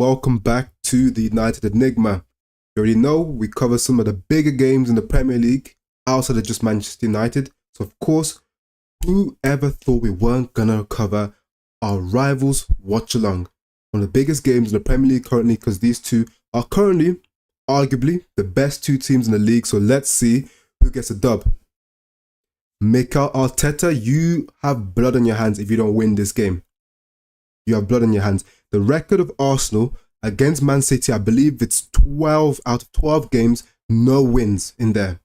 welcome back to the United Enigma. You already know we cover some of the bigger games in the Premier League outside of just Manchester United. So of course, who ever thought we weren't gonna cover our rivals Watchalong? One of the biggest games in the Premier League currently, because these two are currently, arguably, the best two teams in the league. So let's see who gets a dub. Mikel Arteta, you have blood on your hands if you don't win this game. You have blood on your hands. The record of Arsenal against Man City, I believe it's 12 out of 12 games, no wins in there.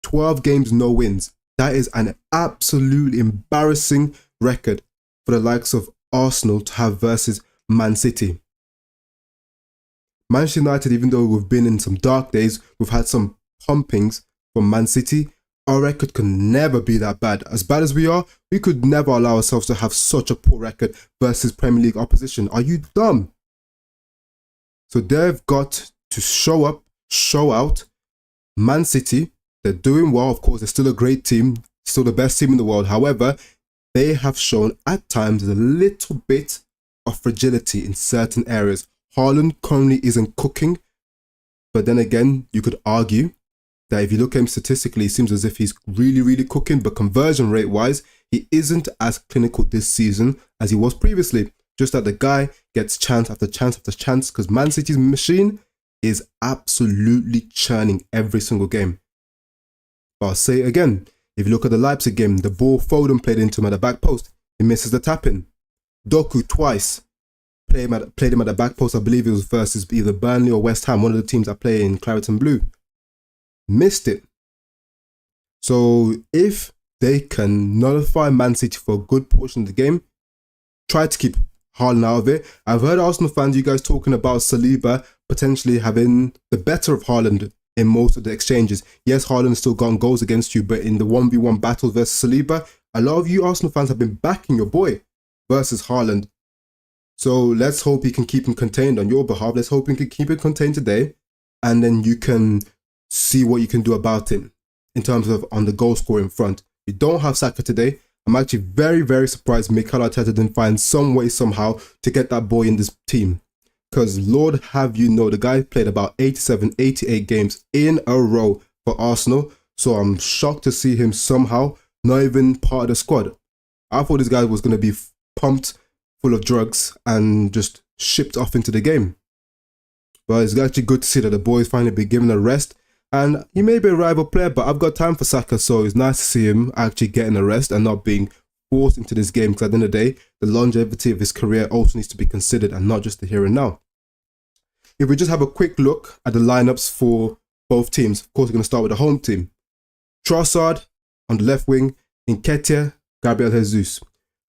12 games, no wins. That is an absolutely embarrassing record for the likes of Arsenal to have versus Man City. Manchester United, even though we've been in some dark days, we've had some pumpings from Man City, our record could never be that bad. As bad as we are, we could never allow ourselves to have such a poor record versus Premier League opposition. Are you dumb? So they've got to show up, show out. Man City, they're doing well. Of course, they're still a great team, still the best team in the world. However, they have shown at times a little bit of fragility in certain areas. Haaland currently isn't cooking, but then again, you could argue that if you look at him statistically, it seems as if he's really cooking, but conversion rate wise, he isn't as clinical this season as he was previously. Just that the guy gets chance after chance after chance, because Man City's machine is absolutely churning every single game. But I'll say it again, if you look at the Leipzig game, the ball Foden played into him at the back post, he misses the tap-in. Doku twice played him at the back post, I believe it was versus either Burnley or West Ham, one of the teams that play in Claret and Blue. Missed it. So if they can nullify Man City for a good portion of the game, try to keep Haaland out of it. I've heard Arsenal fans, you guys talking about Saliba potentially having the better of Haaland in most of the exchanges. Yes, Haaland's still gotten goals against you, but in the 1v1 battle versus Saliba, a lot of you Arsenal fans have been backing your boy versus Haaland. So let's hope he can keep him contained on your behalf. Let's hope he can keep it contained today, and then you can see what you can do about it in terms of on the goal scoring front. You don't have Saka today. I'm actually very surprised Mikel Arteta didn't find some way somehow to get that boy in this team. Because Lord have you know, the guy played about 87, 88 games in a row for Arsenal. So I'm shocked to see him somehow not even part of the squad. I thought this guy was going to be pumped full of drugs and just shipped off into the game. But it's actually good to see that the boys finally been given a rest. And he may be a rival player, but I've got time for Saka, so it's nice to see him actually getting a rest and not being forced into this game, because at the end of the day, the longevity of his career also needs to be considered and not just the here and now. If we just have a quick look at the lineups for both teams, of course, we're going to start with the home team. Trossard on the left wing, Nketiah, Gabriel Jesus.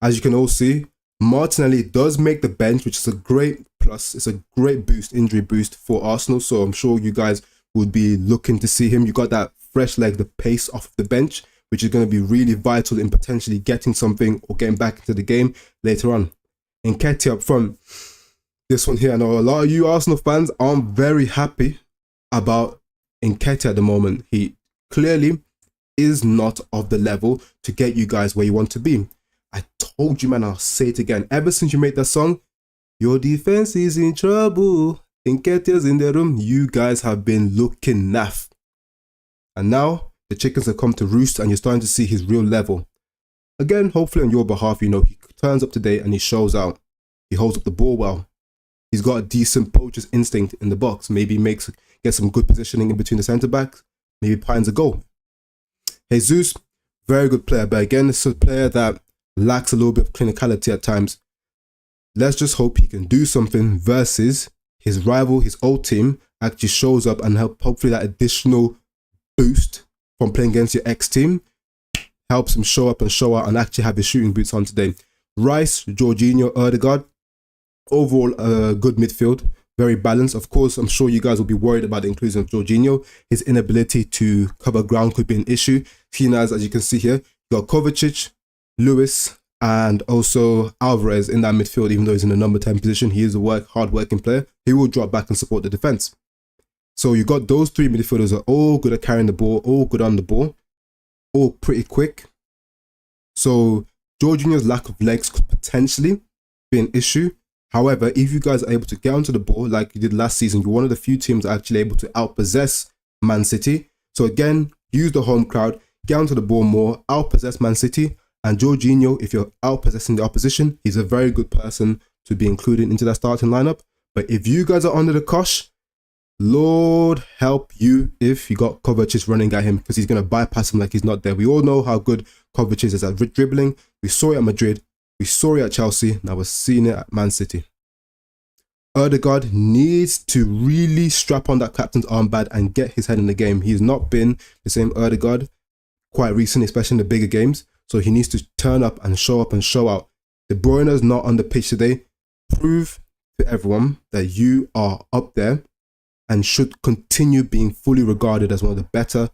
As you can all see, Martinelli does make the bench, which is a great plus. It's a great boost, injury boost for Arsenal, so I'm sure you guys would be looking to see him. You got that fresh leg, the pace off the bench, which is going to be really vital in potentially getting something or getting back into the game later on. Nketiah up front. This one here, I know a lot of you Arsenal fans aren't very happy about Nketiah at the moment. He clearly is not of the level to get you guys where you want to be. I told you, man, I'll say it again. Ever since you made that song, your defense is in trouble, Nketiah's in the room, you guys have been looking naff. And now the chickens have come to roost and you're starting to see his real level. Again, hopefully on your behalf, you know, he turns up today and he shows out. He holds up the ball well. He's got a decent poacher's instinct in the box. Maybe gets some good positioning in between the centre backs. Maybe finds a goal. Jesus, very good player, but again, it's a player that lacks a little bit of clinicality at times. Let's just hope he can do something versus his rival, his old team, actually shows up and hopefully that additional boost from playing against your ex-team helps him show up and show out and actually have his shooting boots on today. Rice, Jorginho, Odegaard, overall good midfield, very balanced. Of course, I'm sure you guys will be worried about the inclusion of Jorginho. His inability to cover ground could be an issue. Seeing as you can see here, you got Kovacic, Lewis, and also Alvarez in that midfield. Even though he's in the number 10 position, he is a hard-working player. He will drop back and support the defense. So you got those three midfielders are all good at carrying the ball, all good on the ball, all pretty quick. So Jorginho's lack of legs could potentially be an issue. However, if you guys are able to get onto the ball like you did last season, you're one of the few teams that are actually able to outpossess Man City. So again, use the home crowd, get onto the ball more, outpossess Man City. And Jorginho, if you're outpossessing the opposition, he's a very good person to be included into that starting lineup. But if you guys are under the cosh, Lord help you if you got Kovacic running at him, because he's going to bypass him like he's not there. We all know how good Kovacic is at dribbling. We saw it at Madrid. We saw it at Chelsea. Now we're seeing it at Man City. Ødegaard needs to really strap on that captain's armband and get his head in the game. He's not been the same Ødegaard quite recently, especially in the bigger games. So he needs to turn up and show out. De Bruyne's not on the pitch today. Prove to everyone that you are up there and should continue being fully regarded as one of the better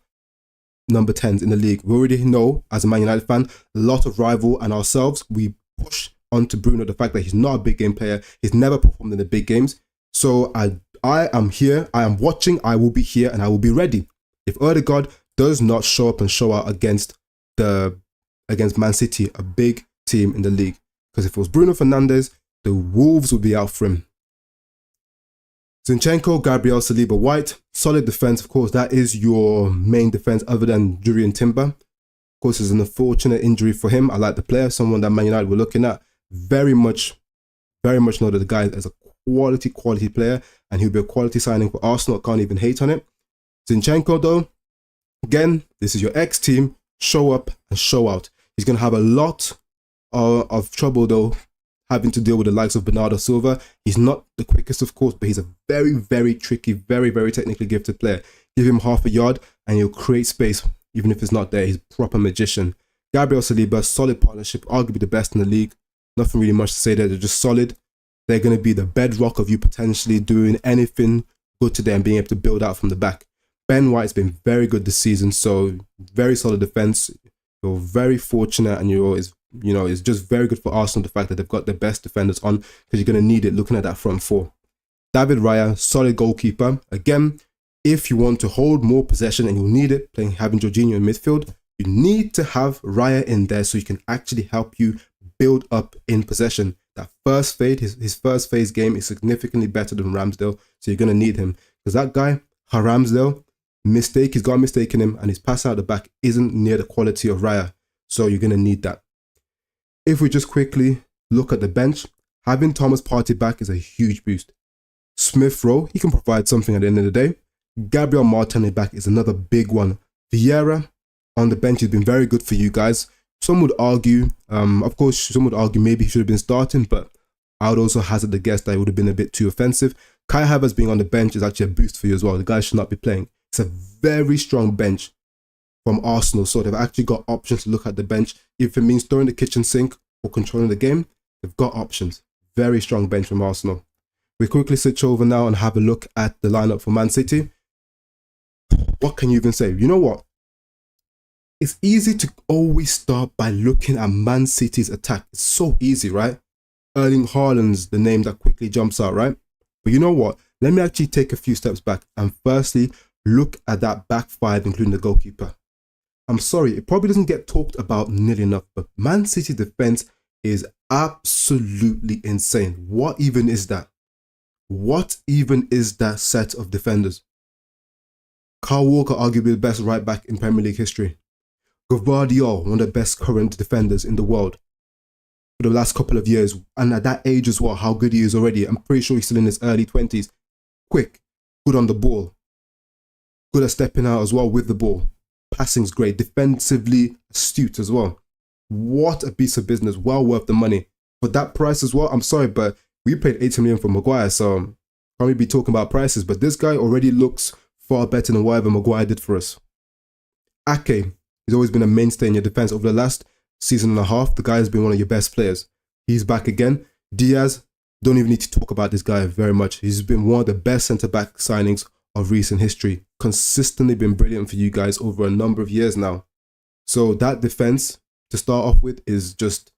number 10s in the league. We already know, as a Man United fan, a lot of rival and ourselves, we push onto Bruno the fact that he's not a big game player. He's never performed in the big games. So I am here, I am watching, I will be here, and I will be ready. If Ødegaard does not show up and show out against Man City, a big team in the league. Because if it was Bruno Fernandes, the Wolves would be out for him. Zinchenko, Gabriel, Saliba, White. Solid defense, of course. That is your main defense other than Jurriën Timber. Of course, it's an unfortunate injury for him. I like the player, someone that Man United were looking at. Very much know that the guy is a quality player, and he'll be a quality signing for Arsenal. I can't even hate on it. Zinchenko, though, again, this is your ex-team. Show up and show out. He's going to have a lot of trouble, though, having to deal with the likes of Bernardo Silva. He's not the quickest, of course, but he's a very, very tricky, very, very technically gifted player. Give him half a yard and he'll create space, even if it's not there. He's a proper magician. Gabriel Saliba, solid partnership, arguably the best in the league. Nothing really much to say there. They're just solid. They're going to be the bedrock of you potentially doing anything good today and being able to build out from the back. Ben White's been very good this season, so very solid defense. You're very fortunate, and it's just very good for Arsenal, the fact that they've got the best defenders on, because you're going to need it looking at that front four. David Raya, solid goalkeeper. Again, if you want to hold more possession, and you'll need it, having Jorginho in midfield, you need to have Raya in there so he can actually help you build up in possession. That first fade, his first phase game is significantly better than Ramsdale, so you're going to need him. Because that guy, Ramsdale, he's got a mistake in him, and his pass out the back isn't near the quality of Raya, so you're going to need that. If we just quickly look at the bench, having Thomas Partey back is a huge boost. Smith Rowe, he can provide something at the end of the day. Gabriel Martinelli back is another big one. Vieira on the bench has been very good for you guys. Some would argue, maybe he should have been starting, but I would also hazard the guess that it would have been a bit too offensive. Kai Havertz being on the bench is actually a boost for you as well. The guy should not be playing. It's a very strong bench from Arsenal, so they've actually got options to look at the bench. If it means throwing the kitchen sink or controlling the game, they've got options. Very strong bench from Arsenal. We quickly switch over now and have a look at the lineup for Man City. What can you even say? You know what? It's easy to always start by looking at Man City's attack. It's so easy, right? Erling Haaland's the name that quickly jumps out, right? But you know what? Let me actually take a few steps back and firstly look at that back five, including the goalkeeper. I'm sorry, it probably doesn't get talked about nearly enough, but Man City defense is absolutely insane. What even is that? What even is that set of defenders? Kyle Walker, arguably the best right back in Premier League history. Gvardiol, one of the best current defenders in the world for the last couple of years. And at that age as well, how good he is already. I'm pretty sure he's still in his early 20s. Quick, good on the ball. Good at stepping out as well with the ball. Passing's great. Defensively astute as well. What a piece of business. Well worth the money. For that price as well, I'm sorry, but we paid 80 million for Maguire, so can't really be talking about prices. But this guy already looks far better than whatever Maguire did for us. Ake, he's always been a mainstay in your defense over the last season and a half. The guy has been one of your best players. He's back again. Diaz, don't even need to talk about this guy very much. He's been one of the best centre-back signings of recent history. Consistently been brilliant for you guys over a number of years now. So that defense to start off with is just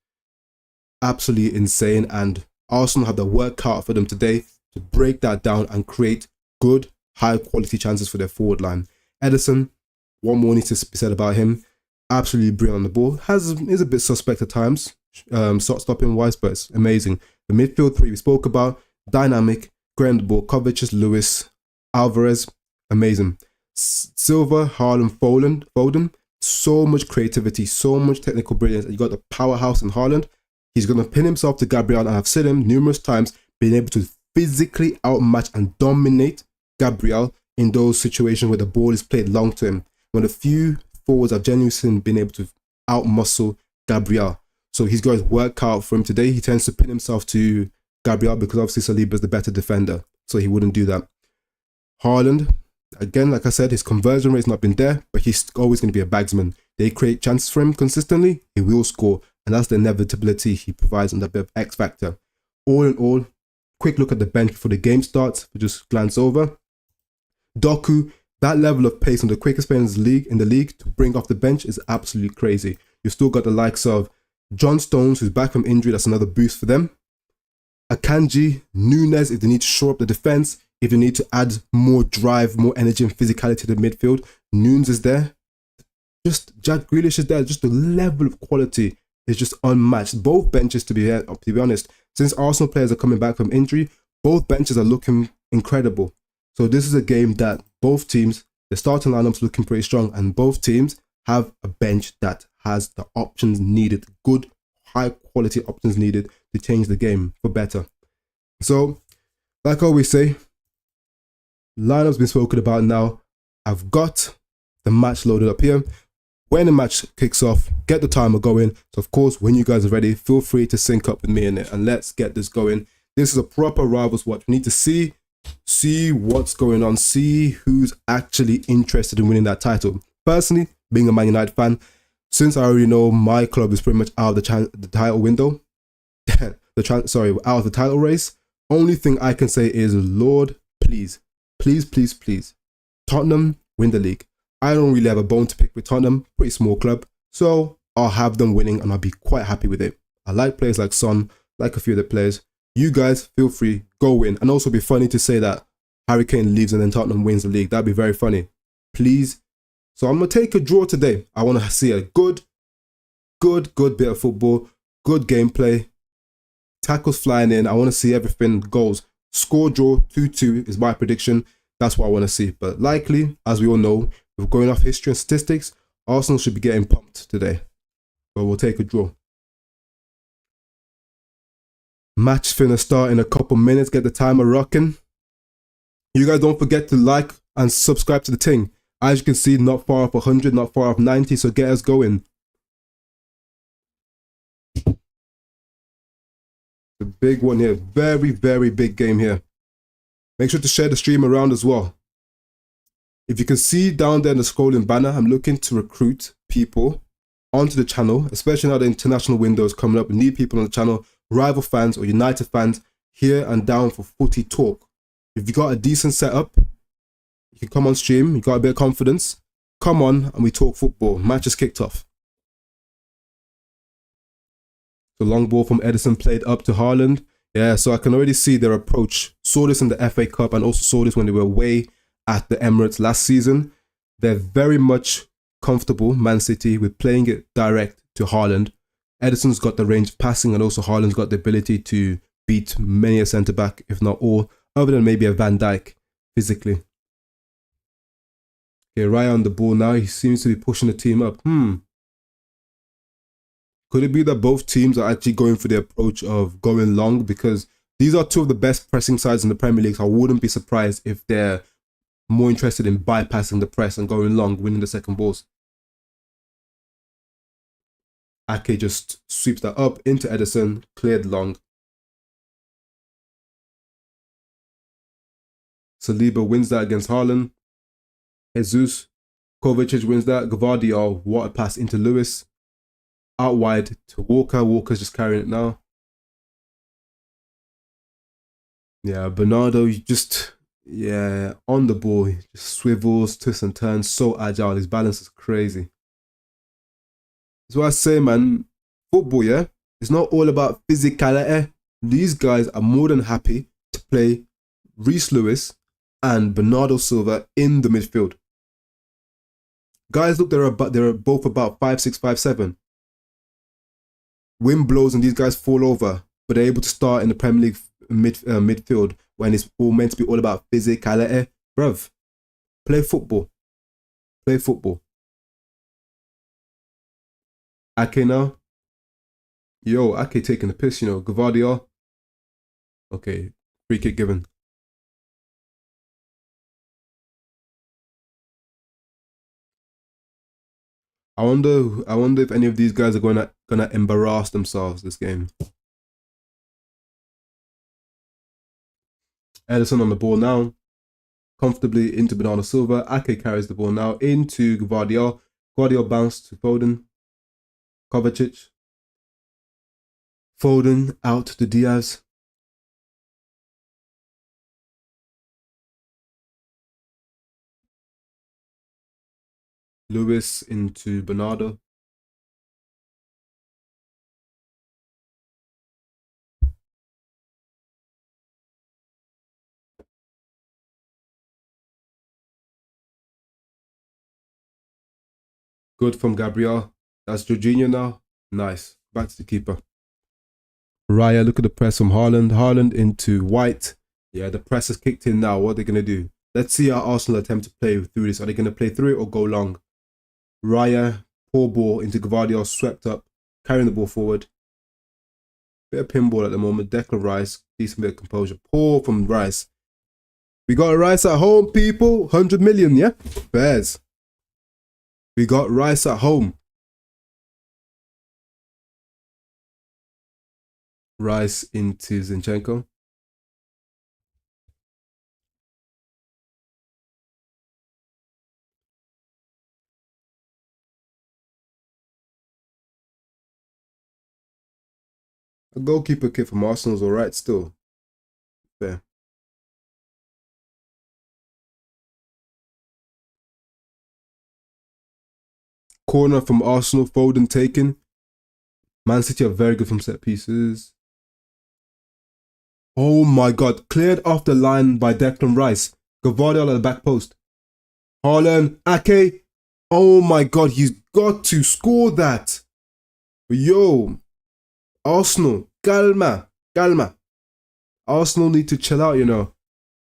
absolutely insane, and Arsenal have the work cut out for them today to break that down and create good, high quality chances for their forward line. Ederson, one more needs to be said about him. Absolutely brilliant on the ball. Is a bit suspect at times, shot stopping wise, but it's amazing. The midfield three we spoke about, dynamic, Graham the ball, Kovacic, Lewis, Alvarez, amazing. Silva, Haaland, Foden, so much creativity, so much technical brilliance. You got the powerhouse in Haaland. He's going to pin himself to Gabriel, and I've seen him numerous times being able to physically outmatch and dominate Gabriel in those situations where the ball is played long to him. One of the few forwards I've genuinely seen been able to outmuscle Gabriel. So he's got his work out for him today. He tends to pin himself to Gabriel because obviously Saliba is the better defender, so he wouldn't do that. Haaland, again, like I said, his conversion rate's not been there, but he's always going to be a bagsman. They create chances for him consistently, he will score, and that's the inevitability he provides on that bit of X factor. All in all, quick look at the bench before the game starts. We just glance over. Doku, that level of pace on the quickest player in the league to bring off the bench is absolutely crazy. You've still got the likes of John Stones, who's back from injury. That's another boost for them. Akanji, Nunes, if they need to shore up the defense, if they need to add more drive, more energy and physicality to the midfield, Nunes is there. Just Jack Grealish is there. Just the level of quality is just unmatched. Both benches, to be honest, since Arsenal players are coming back from injury, both benches are looking incredible. So this is a game that both teams, the starting lineup's looking pretty strong, and both teams have a bench that has the options needed, good, high quality options needed to change the game for better. So, like I always say, lineup's been spoken about now. I've got the match loaded up here. When the match kicks off, get the timer going. So of course, when you guys are ready, feel free to sync up with me in it and let's get this going. This is a proper rivals watch. We need to see what's going on, see who's actually interested in winning that title. Personally, being a Man United fan, since I already know my club is pretty much out of the title window, out of the title race, only thing I can say is, Lord, please, Tottenham win the league. I don't really have a bone to pick with Tottenham, pretty small club, so I'll have them winning and I'll be quite happy with it. I like players like Son, like a few of the players. You guys, feel free, go win. And also be funny to say that Harry Kane leaves and then Tottenham wins the league. That'd be very funny. Please. So I'm going to take a draw today. I want to see a good bit of football, good gameplay, tackles flying in. I want to see everything goes. Score draw 2-2 is my prediction. That's what I want to see. But likely, as we all know, we're going off history and statistics, Arsenal should be getting pumped today. So we'll take a draw. Match finna start in a couple minutes. Get the timer rocking. You guys don't forget to like and subscribe to the thing. As you can see, not far off 100, not far off 90, so get us going. The big one here. Very, very big game here. Make sure to share the stream around as well. If you can see down there in the scrolling banner, I'm looking to recruit people onto the channel, especially now the international window is coming up. We need people on the channel, rival fans or United fans, here and down for footy talk. If you got a decent setup, you can come on stream, you got a bit of confidence, come on and we talk football. Match is kicked off. The long ball from Edison played up to Haaland. Yeah, so I can already see their approach. Saw this in the FA Cup and also saw this when they were away at the Emirates last season. They're very much comfortable, Man City, with playing it direct to Haaland. Edison's got the range of passing and also Haaland's got the ability to beat many a centre-back, if not all, other than maybe a Van Dijk physically. Okay, Raya on the ball now. He seems to be pushing the team up. Could it be that both teams are actually going for the approach of going long? Because these are two of the best pressing sides in the Premier League. So I wouldn't be surprised if they're more interested in bypassing the press and going long, winning the second balls. Ake just sweeps that up into Edison, cleared long. Saliba wins that against Haaland. Jesus, Kovacic wins that. Gvardiol, what a pass into Lewis. Out wide to Walker. Walker's just carrying it now. Yeah, Bernardo, on the ball, he just swivels, twists and turns, so agile. His balance is crazy. That's what I say, man. Football, yeah? It's not all about physicality. These guys are more than happy to play Reece Lewis and Bernardo Silva in the midfield. Guys, look, they're both about 5'6", 5'7". Wind blows and these guys fall over. but they're able to start in the Premier League midfield when it's all meant to be all about physicality. Bruv, play football. Play football. Ake now. Yo, Ake taking the piss, you know. Gvardiol. Okay, free kick given. I wonder if any of these guys are gonna embarrass themselves this game. Ederson on the ball now. Comfortably into Bernardo Silva. Ake carries the ball now into Gvardiol. Gvardiol bounced to Foden. Kovacic. Foden out to Diaz. Lewis into Bernardo. Good from Gabriel. That's Jorginho now. Nice. Back to the keeper. Raya, look at the press from Haaland. Haaland into White. Yeah, the press has kicked in now. What are they going to do? Let's see how Arsenal attempt to play through this. Are they going to play through it or go long? Raya, poor ball into Gvardiol, swept up, carrying the ball forward. Bit of pinball at the moment. Declan Rice, decent bit of composure. Poor from Rice. We got Rice at home, people. 100 million, yeah? Bears. We got Rice at home. Rice into Zinchenko. A goalkeeper kit from Arsenal's alright still. Fair. Corner from Arsenal, Foden taken. Man City are very good from set pieces. Oh my god, cleared off the line by Declan Rice. Gvardiol at the back post. Haaland, Ake. Oh my god, he's got to score that. Yo, Arsenal, calma. Arsenal need to chill out, you know.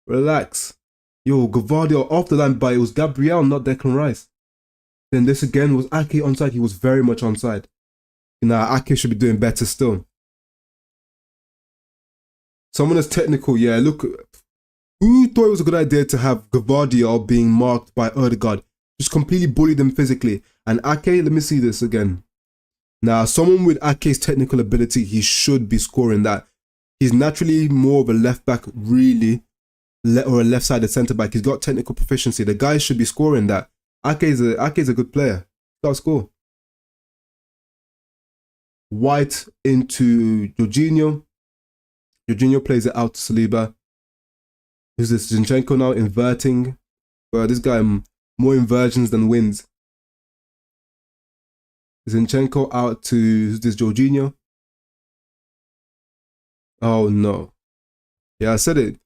Relax. Yo, Gvardiol off the line, but it was Gabriel, not Declan Rice. Then this again was Ake onside. He was very much onside. Nah, Ake should be doing better still. Someone is technical, yeah. Look, who thought it was a good idea to have Gvardiol being marked by Odegaard? Just completely bullied them physically. And Ake, let me see this again. Now, someone with Ake's technical ability, he should be scoring that. He's naturally more of a left back, really, or a left-sided centre back. He's got technical proficiency. The guy should be scoring that. Ake's a good player. Got to score. White into Jorginho. Jorginho plays it out to Saliba. Who's this? Zinchenko now inverting. Well, this guy more inversions than wins. Zinchenko out to who's this? Jorginho. Oh no. Yeah, I said it.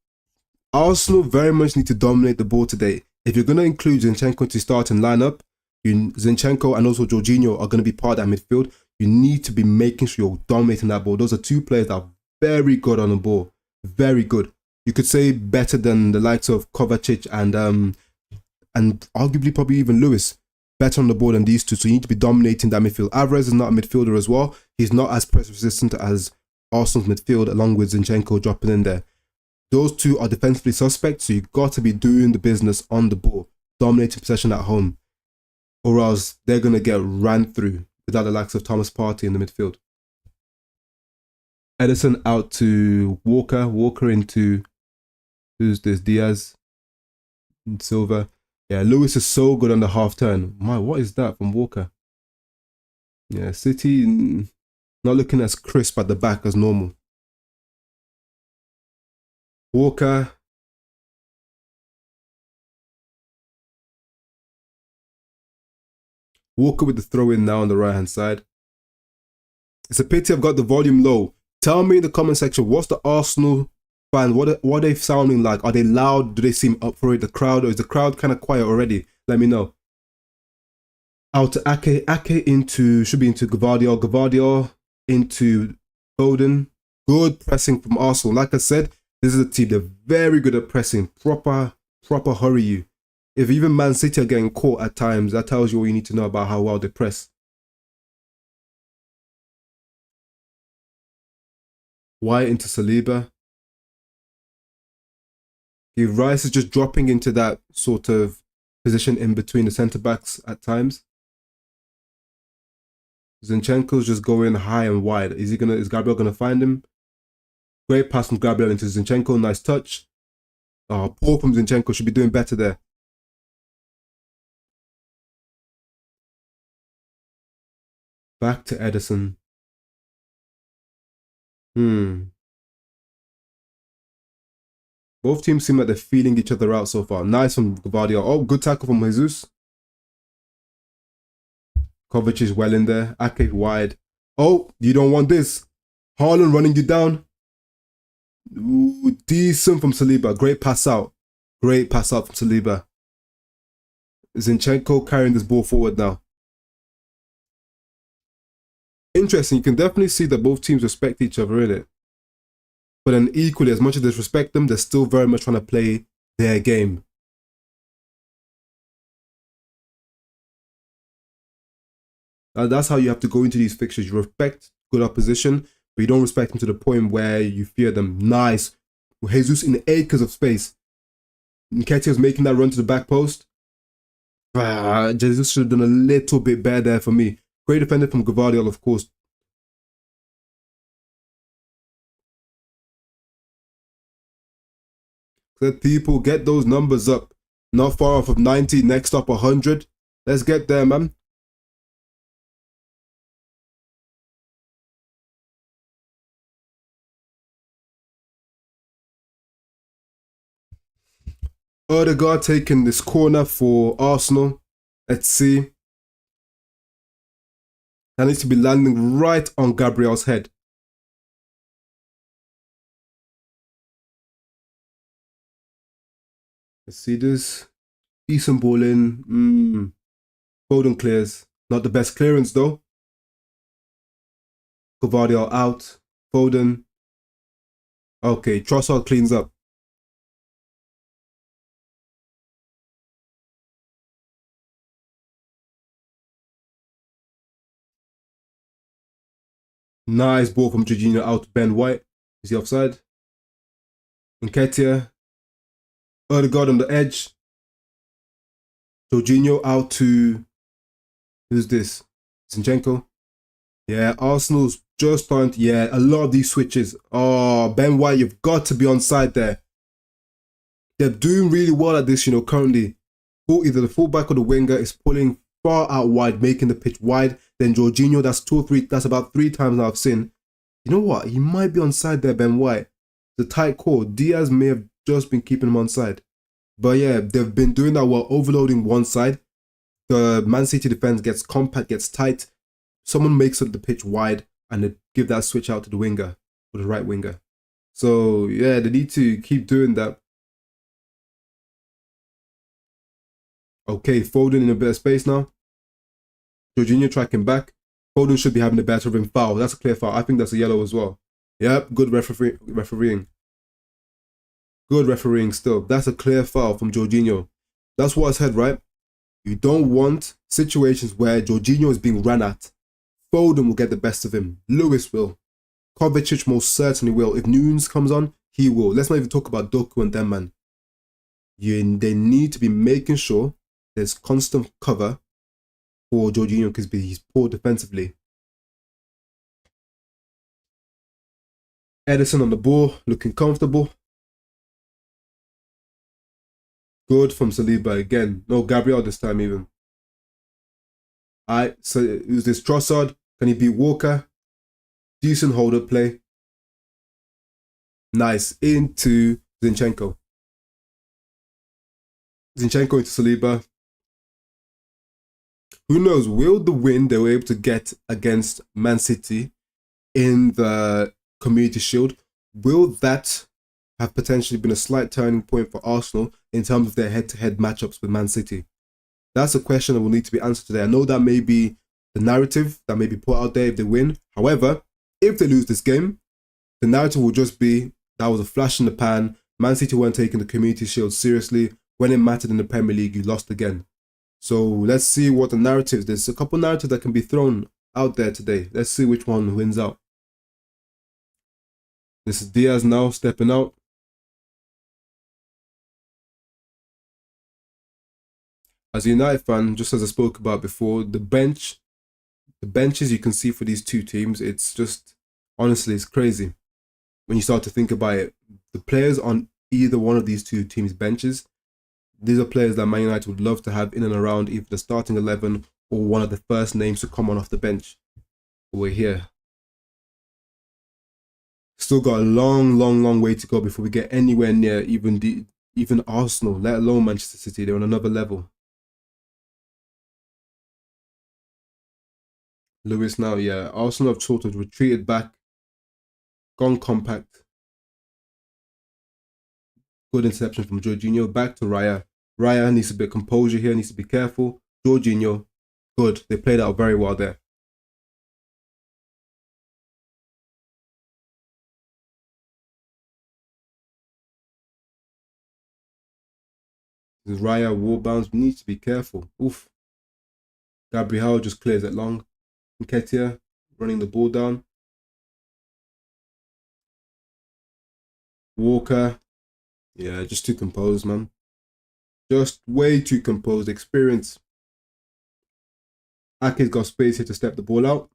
Arsenal very much need to dominate the ball today. If you're going to include Zinchenko to start and line up, Zinchenko and also Jorginho are going to be part of that midfield. You need to be making sure you're dominating that ball. Those are two players that are very good on the ball. Very good. You could say better than the likes of Kovacic and arguably probably even Lewis. Better on the ball than these two. So you need to be dominating that midfield. Alvarez is not a midfielder as well. He's not as press resistant as Arsenal's midfield, along with Zinchenko dropping in there. Those two are defensively suspect, so you've got to be doing the business on the ball, dominating possession at home, or else they're going to get ran through without the likes of Thomas Partey in the midfield. Ederson out to Walker. Walker into, who's this? Diaz and Silva. Yeah, Lewis is so good on the half turn. My, what is that from Walker? Yeah, City not looking as crisp at the back as normal. Walker. Walker with the throw in now on the right hand side. It's a pity I've got the volume low. Tell me in the comment section, what's the Arsenal fan? What are they sounding like? Are they loud? Do they seem up for it? The crowd, or is the crowd kind of quiet already? Let me know. Out to Ake. Ake into, should be into Gvardiol. Gvardiol into Foden. Good pressing from Arsenal. Like I said, this is a team, they're very good at pressing. Proper hurry you. If even Man City are getting caught at times, that tells you all you need to know about how well they press. White into Saliba. Rice is just dropping into that sort of position in between the centre backs at times. Zinchenko's just going high and wide. Is Gabriel gonna find him? Great pass from Gabriel into Zinchenko. Nice touch. Oh, poor from Zinchenko. Should be doing better there. Back to Edison. Both teams seem like they're feeling each other out so far. Nice from Gvardiol. Oh, good tackle from Jesus. Kovac is well in there. Ake wide. Oh, you don't want this. Haaland running you down. Ooh, decent from Saliba. Great pass out. Great pass out from Saliba. Zinchenko carrying this ball forward now. Interesting. You can definitely see that both teams respect each other in it. But then equally, as much as they respect them, they're still very much trying to play their game. That's how you have to go into these fixtures. You respect good opposition, but you don't respect them to the point where you fear them. Nice. Jesus in acres of space. Nketiah's making that run to the back post. Jesus should have done a little bit better there for me. Great defender from Gvardiol, of course. Let people get those numbers up. Not far off of 90, next up 100. Let's get there, man. Odegaard taking this corner for Arsenal. Let's see. That needs to be landing right on Gabriel's head. Let's see this. Decent ball in. Foden clears. Not the best clearance though. Gvardiol out. Foden. Okay, Trossard cleans up. Nice ball from Jorginho out to Ben White. Is he offside? Nketiah. Odegaard on the edge. Jorginho out to... Who's this? Zinchenko. Yeah, Arsenal's just starting to... Yeah, a lot of these switches. Oh, Ben White, you've got to be onside there. They're doing really well at this, currently. Either the fullback or the winger is pulling far out wide, making the pitch wide. Then Jorginho, that's about 3 times now I've seen. You know what? He might be onside there, Ben White. The tight call. Diaz may have just been keeping him onside. But yeah, they've been doing that while overloading one side. The Man City defense gets compact, gets tight. Someone makes up the pitch wide and they give that switch out to the winger, or the right winger. So yeah, they need to keep doing that. Okay, Foden in a bit of space now. Jorginho tracking back. Foden should be having the better of him. Foul. That's a clear foul. I think that's a yellow as well. Yep, good refereeing. Good refereeing still. That's a clear foul from Jorginho. That's what I said, right? You don't want situations where Jorginho is being run at. Foden will get the best of him. Lewis will. Kovacic most certainly will. If Nunes comes on, he will. Let's not even talk about Doku and them, man. They need to be making sure there's constant cover for Jorginho because he's poor defensively. Edison on the ball, looking comfortable. Good from Saliba again. No, Gabriel this time even. Alright, so who's this? Trossard. Can he beat Walker? Decent hold-up play. Nice. Into Zinchenko. Zinchenko into Saliba. Who knows? Will the win they were able to get against Man City in the Community Shield, will that have potentially been a slight turning point for Arsenal in terms of their head-to-head matchups with Man City? That's a question that will need to be answered today. I know that may be the narrative that may be put out there if they win. However, if they lose this game, The narrative will just be that was a flash in the pan. Man City weren't taking the Community Shield seriously. When it mattered in the Premier League, you lost again. So let's see what the narratives. There's a couple narratives that can be thrown out there today. Let's see which one wins out. This is Diaz now stepping out. As a United fan, just as I spoke about before, the benches you can see for these two teams, it's just, honestly, it's crazy. When you start to think about it, the players on either one of these two teams' benches, these are players that Man United would love to have in and around either the starting 11 or one of the first names to come on off the bench. We're here. Still got a long way to go before we get anywhere near even Arsenal, let alone Manchester City. They're on another level. Lewis now, yeah. Arsenal have sort of retreated back, gone compact. Good interception from Jorginho. Back to Raya. Raya needs a bit of composure here, needs to be careful. Jorginho, good. They played out very well there. This Raya wall bounce, needs to be careful. Oof. Gabriel just clears it long. Nketiah running the ball down. Walker, yeah, just too composed, man. Just way too composed. Experience. Ake's got space here to step the ball out.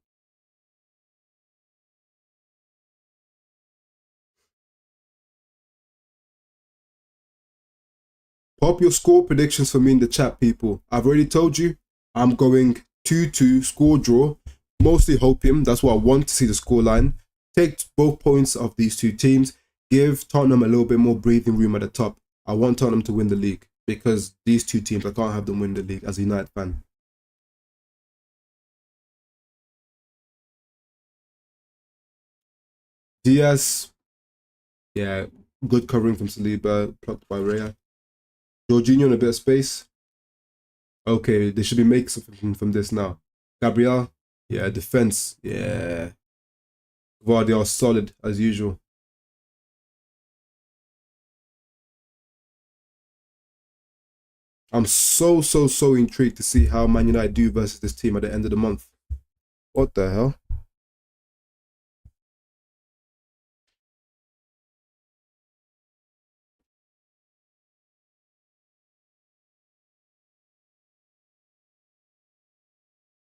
Pop your score predictions for me in the chat, people. I've already told you I'm going 2-2 score draw. Mostly hoping. That's what I want to see the scoreline. Take both points of these two teams. Give Tottenham a little bit more breathing room at the top. I want Tottenham to win the league because these two teams, I can't have them win the league as a United fan. Diaz, yeah, good covering from Saliba, plucked by Raya. Jorginho in a bit of space. Okay, they should be making something from this now. Gabriel, yeah, defense, yeah. Guardiola solid as usual. I'm so intrigued to see how Man United do versus this team at the end of the month. What the hell?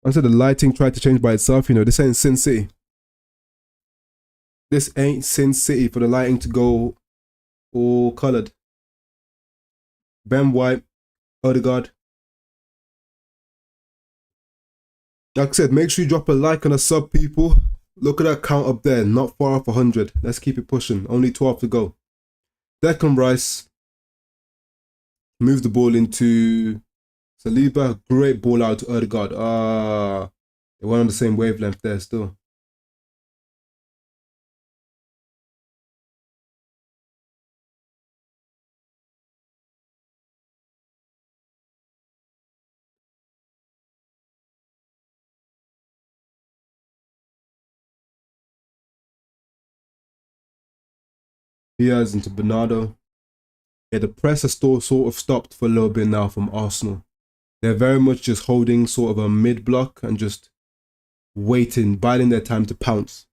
I said the lighting tried to change by itself, you know, this ain't Sin City. This ain't Sin City for the lighting to go all coloured. Ben White, Odegaard. Like I said, make sure you drop a like and a sub, people. Look at that count up there, not far off 100. Let's keep it pushing. Only 12 to go. Declan Rice moves the ball into Saliba. Great ball out to Odegaard. They went on the same wavelength there still. Diaz into Bernardo. Yeah, the press has still sort of stopped for a little bit now from Arsenal. They're very much just holding sort of a mid-block and just waiting, biding their time to pounce.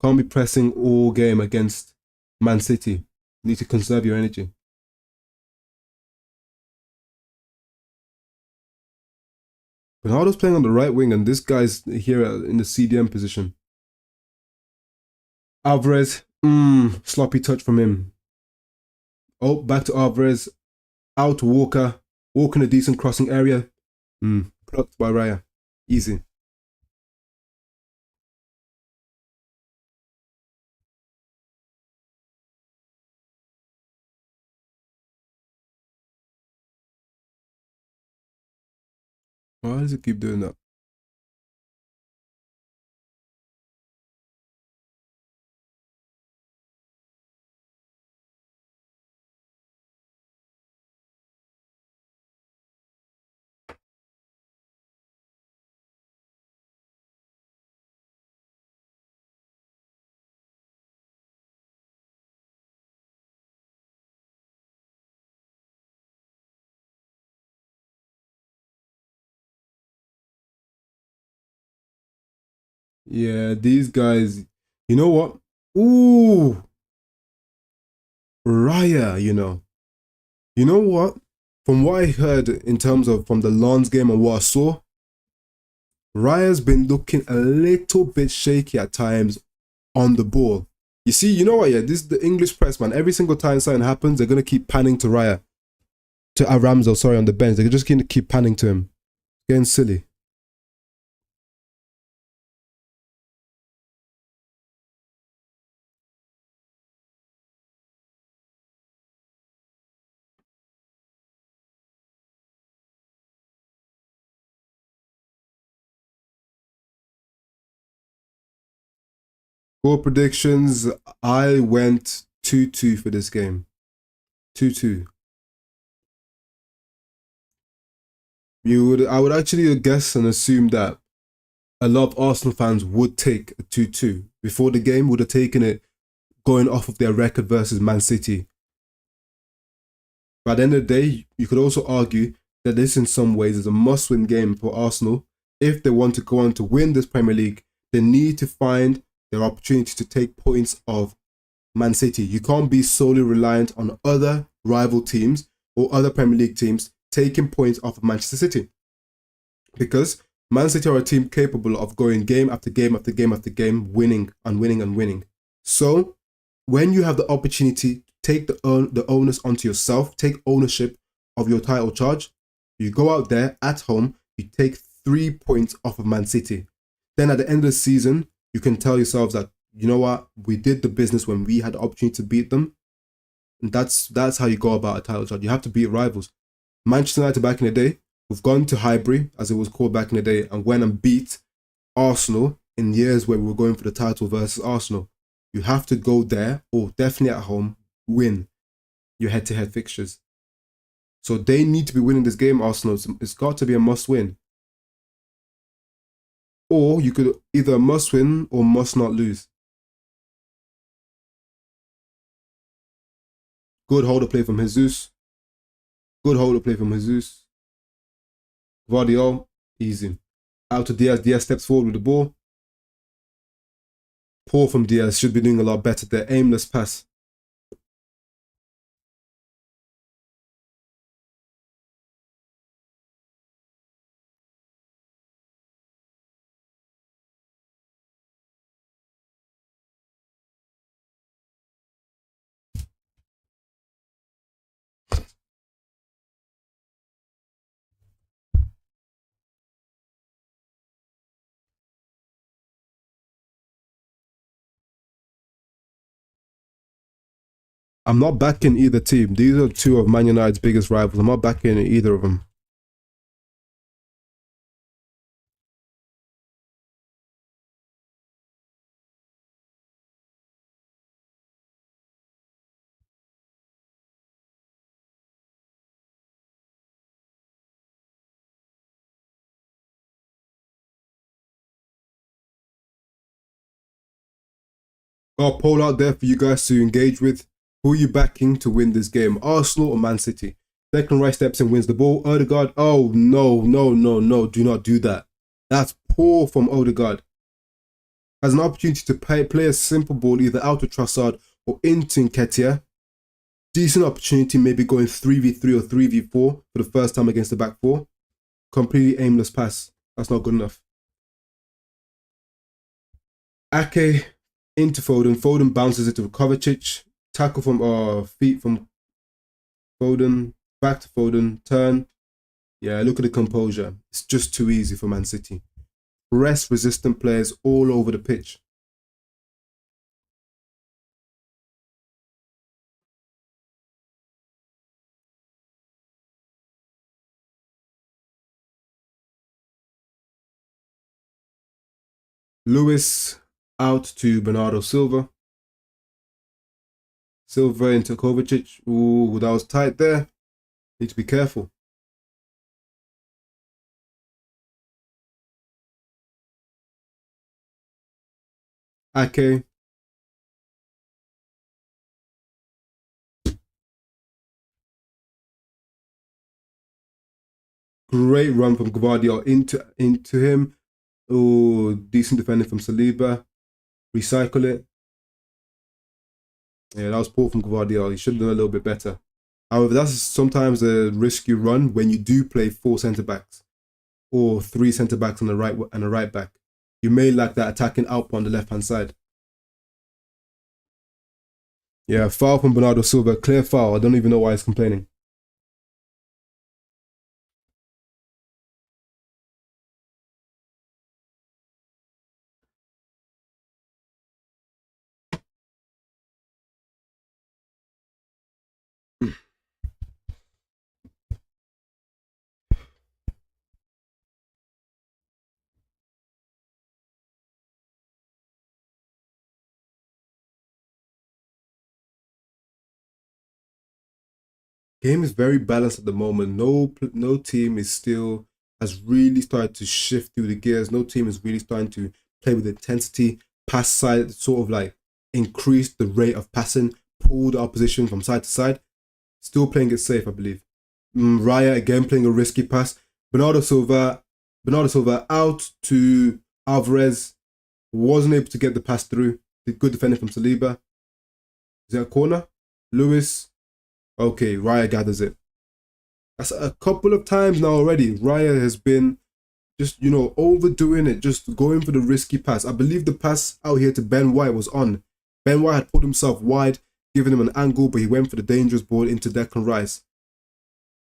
Can't be pressing all game against Man City. You need to conserve your energy. Bernardo's playing on the right wing and this guy's here in the CDM position. Alvarez, sloppy touch from him. Oh, back to Alvarez. Out to Walker. Walker in a decent crossing area. Plucked by Raya. Easy. Why does it keep doing that? Yeah, these guys, you know what? Ooh, Raya, you know. You know what? From what I heard in terms of from the Lons game and what I saw, Raya's been looking a little bit shaky at times on the ball. You see, you know what? Yeah, this is the English press, man. Every single time something happens, they're gonna keep panning to Raya, to Ramsdale, sorry, on the bench. They're just gonna keep panning to him, getting silly. Score predictions. I went 2-2 for this game. 2-2. I would actually guess and assume that a lot of Arsenal fans would take a 2-2. Before the game, would have taken it going off of their record versus Man City. But at the end of the day, you could also argue that this in some ways is a must-win game for Arsenal. If they want to go on to win this Premier League, they need to find their opportunity to take points of Man City. You can't be solely reliant on other rival teams or other Premier League teams taking points off of Manchester City. Because Man City are a team capable of going game after game after game after game, winning and winning and winning. So when you have the opportunity to take the onus onto yourself, take ownership of your title charge, you go out there at home, you take 3 points off of Man City. Then at the end of the season, you can tell yourselves that, you know what, we did the business when we had the opportunity to beat them. And that's how you go about a title charge. You have to beat rivals. Manchester United back in the day, we've gone to Highbury, as it was called back in the day, and went and beat Arsenal in years where we were going for the title versus Arsenal. You have to go there, or definitely at home, win your head-to-head fixtures. So they need to be winning this game, Arsenal. It's got to be a must-win. Or you could either must win or must not lose. Good holder play from Jesus. Good holder play from Jesus. Guardiola, easy. Out to Diaz. Diaz steps forward with the ball. Poor from Diaz. Should be doing a lot better there. Aimless pass. I'm not backing either team. These are two of Man United's biggest rivals. I'm not backing either of them. Got a poll out there for you guys to engage with. Who are you backing to win this game? Arsenal or Man City? Declan Rice steps in, wins the ball. Odegaard, oh no, no, no, no. Do not do that. That's poor from Odegaard. Has an opportunity to play a simple ball either out to Trossard or into Nketiah. Decent opportunity, maybe going 3v3 or 3v4 for the first time against the back four. Completely aimless pass. That's not good enough. Ake into Foden. Foden bounces it to Kovacic. Tackle from feet from Foden. Back to Foden. Turn. Yeah, look at the composure. It's just too easy for Man City. Press resistant players all over the pitch. Lewis out to Bernardo Silva. Silva into Kovacic. Ooh, that was tight there. Need to be careful. Ake. Great run from Gvardiol into him. Oh, decent defending from Saliba. Recycle it. Yeah, that was poor from Guardiola. He should have done a little bit better. However, that's sometimes a risk you run when you do play 4 centre-backs or 3 centre-backs on the right and a right back. You may lack that attacking output on the left-hand side. Yeah, foul from Bernardo Silva. Clear foul. I don't even know why he's complaining. Game is very balanced at the moment. No team is still has really started to shift through the gears. No team is really starting to play with intensity. Pass side sort of like increase the rate of passing, pull the opposition from side to side. Still playing it safe, I believe. Raya again playing a risky pass. Bernardo Silva out to Alvarez. Wasn't able to get the pass through. Good defending from Saliba. Is that a corner? Lewis. Okay, Raya gathers it. That's a couple of times now already. Raya has been just, overdoing it, just going for the risky pass. I believe the pass out here to Ben White was on. Ben White had put himself wide, giving him an angle, but he went for the dangerous ball into Declan Rice.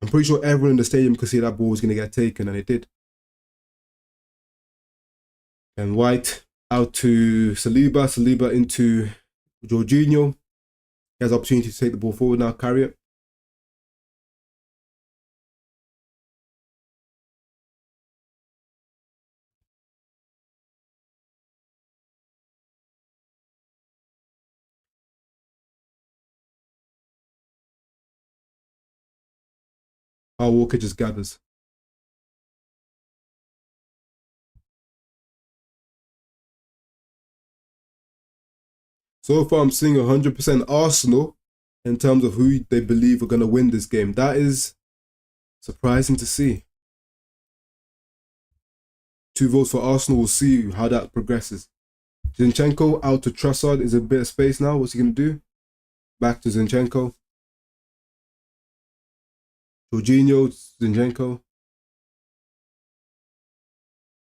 I'm pretty sure everyone in the stadium could see that ball was going to get taken, and it did. Ben White out to Saliba. Saliba into Jorginho. He has the opportunity to take the ball forward now, carry it. Our Walker just gathers. So far, I'm seeing 100% Arsenal in terms of who they believe are going to win this game. That is surprising to see. 2 votes for Arsenal. We'll see how that progresses. Zinchenko out to Trossard. Is a bit of space now. What's he going to do? Back to Zinchenko. Jorginho, Zinchenko.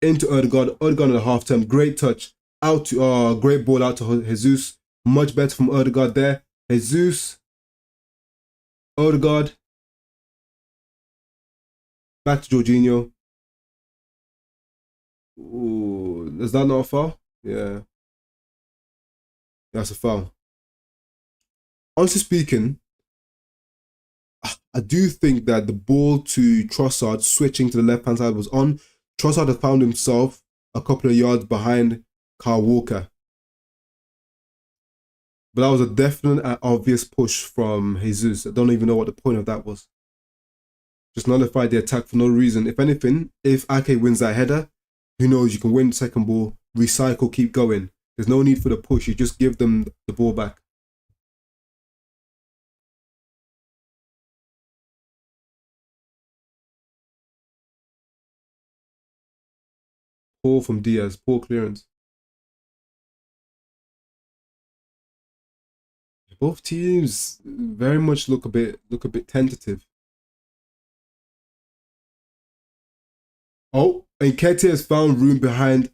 Into Odegaard. Odegaard in the half term. Great touch. Out to great ball out to Jesus. Much better from Odegaard there. Jesus. Odegaard. Back to Jorginho. Ooh, is that not a foul? Yeah. That's a foul. Honestly speaking, I do think that the ball to Trossard switching to the left-hand side was on. Trossard had found himself a couple of yards behind Kyle Walker. But that was a definite and obvious push from Jesus. I don't even know what the point of that was. Just nullified the attack for no reason. If anything, if Ake wins that header, who knows, you can win the second ball, recycle, keep going. There's no need for the push. You just give them the ball back. Poor from Diaz. Poor clearance. Both teams very much look a bit tentative. Oh, Nketiah has found room behind.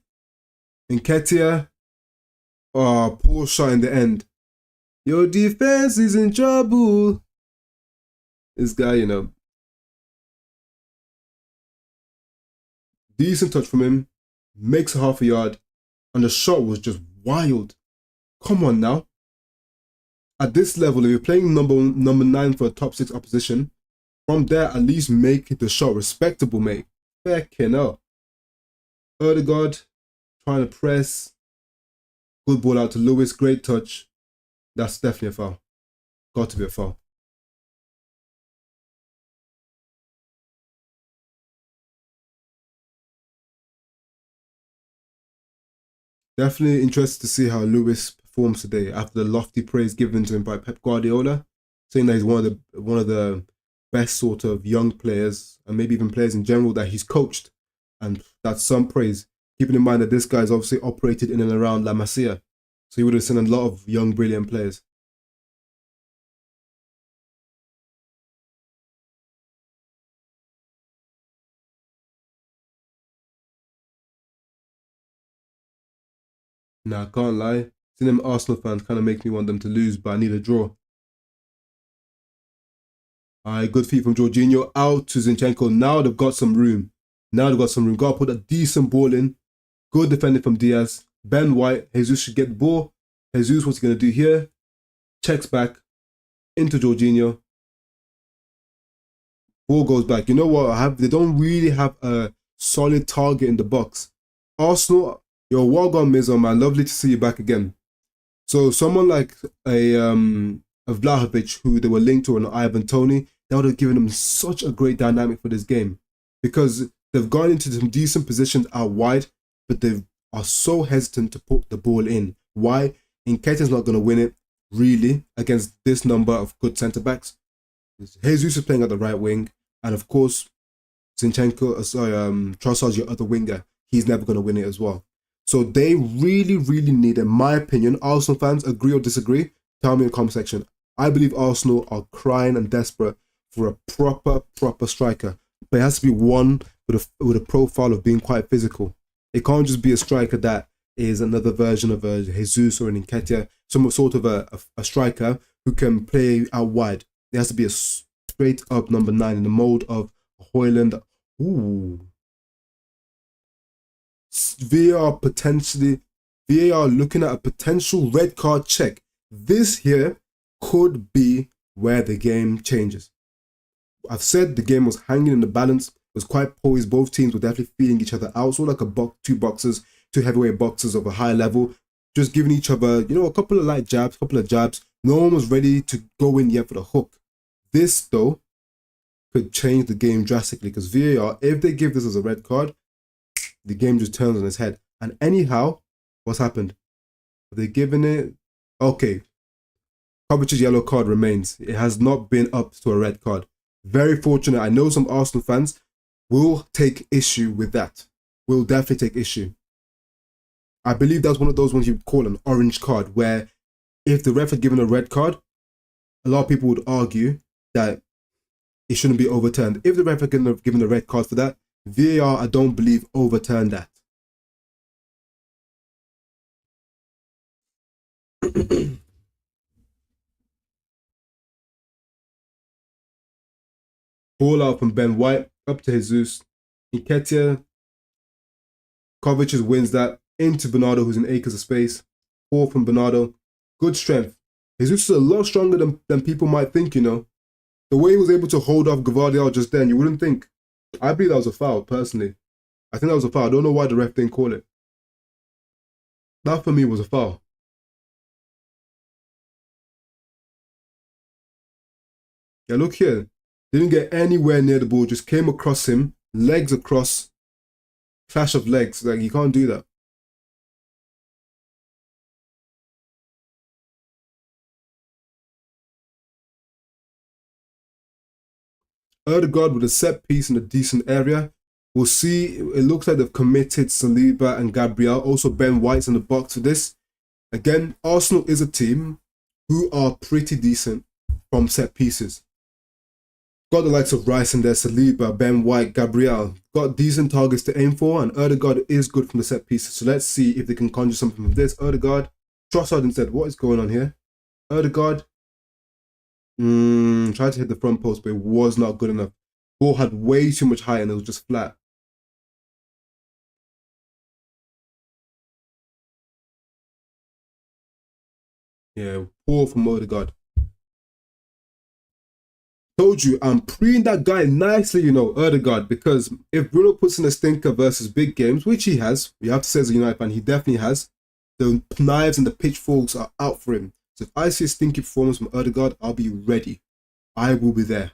Nketiah, poor shot in the end. Your defense is in trouble. This guy, decent touch from him, makes a half a yard, and the shot was just wild. Come on now. At this level, if you're playing number 9 for a top 6 opposition, from there at least make the shot respectable, mate. Fucking hell. Odegaard trying to press. Good ball out to Lewis. Great touch. That's definitely a foul. Got to be a foul. Definitely interested to see how Lewis performs today after the lofty praise given to him by Pep Guardiola, saying that he's one of the best sort of young players and maybe even players in general that he's coached, and that's some praise. Keeping in mind that this guy's obviously operated in and around La Masia. So he would have seen a lot of young, brilliant players. Nah, I can't lie. Seeing them Arsenal fans kind of makes me want them to lose, but I need a draw. Alright, good feet from Jorginho out to Zinchenko. Now they've got some room. Got to put a decent ball in. Good defending from Diaz. Ben White. Jesus should get the ball. Jesus, what's he going to do here? Checks back into Jorginho. Ball goes back. You know what? They don't really have a solid target in the box. Arsenal, you're well gone, Mizo, man. Lovely to see you back again. So someone like a Vlahovic, who they were linked to, an Ivan Toney, that would have given them such a great dynamic for this game, because they've gone into some decent positions out wide, but they are so hesitant to put the ball in. Why? Nketiah's not going to win it, really, against this number of good centre-backs. Jesus is playing at the right wing, and of course, Zinchenko, Trossard's your other winger. He's never going to win it as well. So they really, really need, in my opinion, Arsenal fans, agree or disagree, tell me in the comment section. I believe Arsenal are crying and desperate for a proper striker. But it has to be one with a profile of being quite physical. It can't just be a striker that is another version of a Jesus or an Nketiah, some sort of a striker who can play out wide. It has to be a straight up number 9 in the mold of Højlund. Ooh. VAR looking at a potential red card check. This here could be where the game changes. I've said the game was hanging in the balance, it was quite poised. Both teams were definitely feeling each other out. So like two heavyweight boxers of a high level, just giving each other, a couple of light jabs, No one was ready to go in yet for the hook. This, though, could change the game drastically, because VAR, if they give this as a red card, the game just turns on its head. And anyhow, what's happened? Have they given it? Okay. Kovacic's yellow card remains. It has not been up to a red card. Very fortunate. I know some Arsenal fans will take issue with that. Will definitely take issue. I believe that's one of those ones you would call an orange card, where if the ref had given a red card, a lot of people would argue that it shouldn't be overturned. If the ref had given a red card for that, VAR, I don't believe, overturned that. Ball out from Ben White, up to Jesus. Nketiah. Kovacic wins that. Into Bernardo, who's in acres of space. Ball from Bernardo. Good strength. Jesus is a lot stronger than people might think, The way he was able to hold off Gvardiol just then, you wouldn't think. I believe that was a foul, personally. I think that was a foul. I don't know why the ref didn't call it. That, for me, was a foul. Yeah, look here. Didn't get anywhere near the ball. Just came across him. Legs across. Clash of legs. Like, you can't do that. Ødegaard with a set piece in a decent area. We'll see. It looks like they've committed Saliba and Gabriel. Also, Ben White's in the box for this. Again, Arsenal is a team who are pretty decent from set pieces. Got the likes of Rice in there, Saliba, Ben White, Gabriel. Got decent targets to aim for, and Ødegaard is good from the set pieces. So let's see if they can conjure something from this. Ødegaard, Trossard instead. What is going on here? Ødegaard. Tried to hit the front post, but it was not good enough. Ball had way too much height and it was just flat. Yeah, poor from Ødegaard. Told you, I'm preing that guy nicely, Ødegaard, because if Bruno puts in a stinker versus big games, which he has, you have to say as a United fan, he definitely has, the knives and the pitchforks are out for him. So if I see a stinky performance from Ødegaard, I'll be ready. I will be there.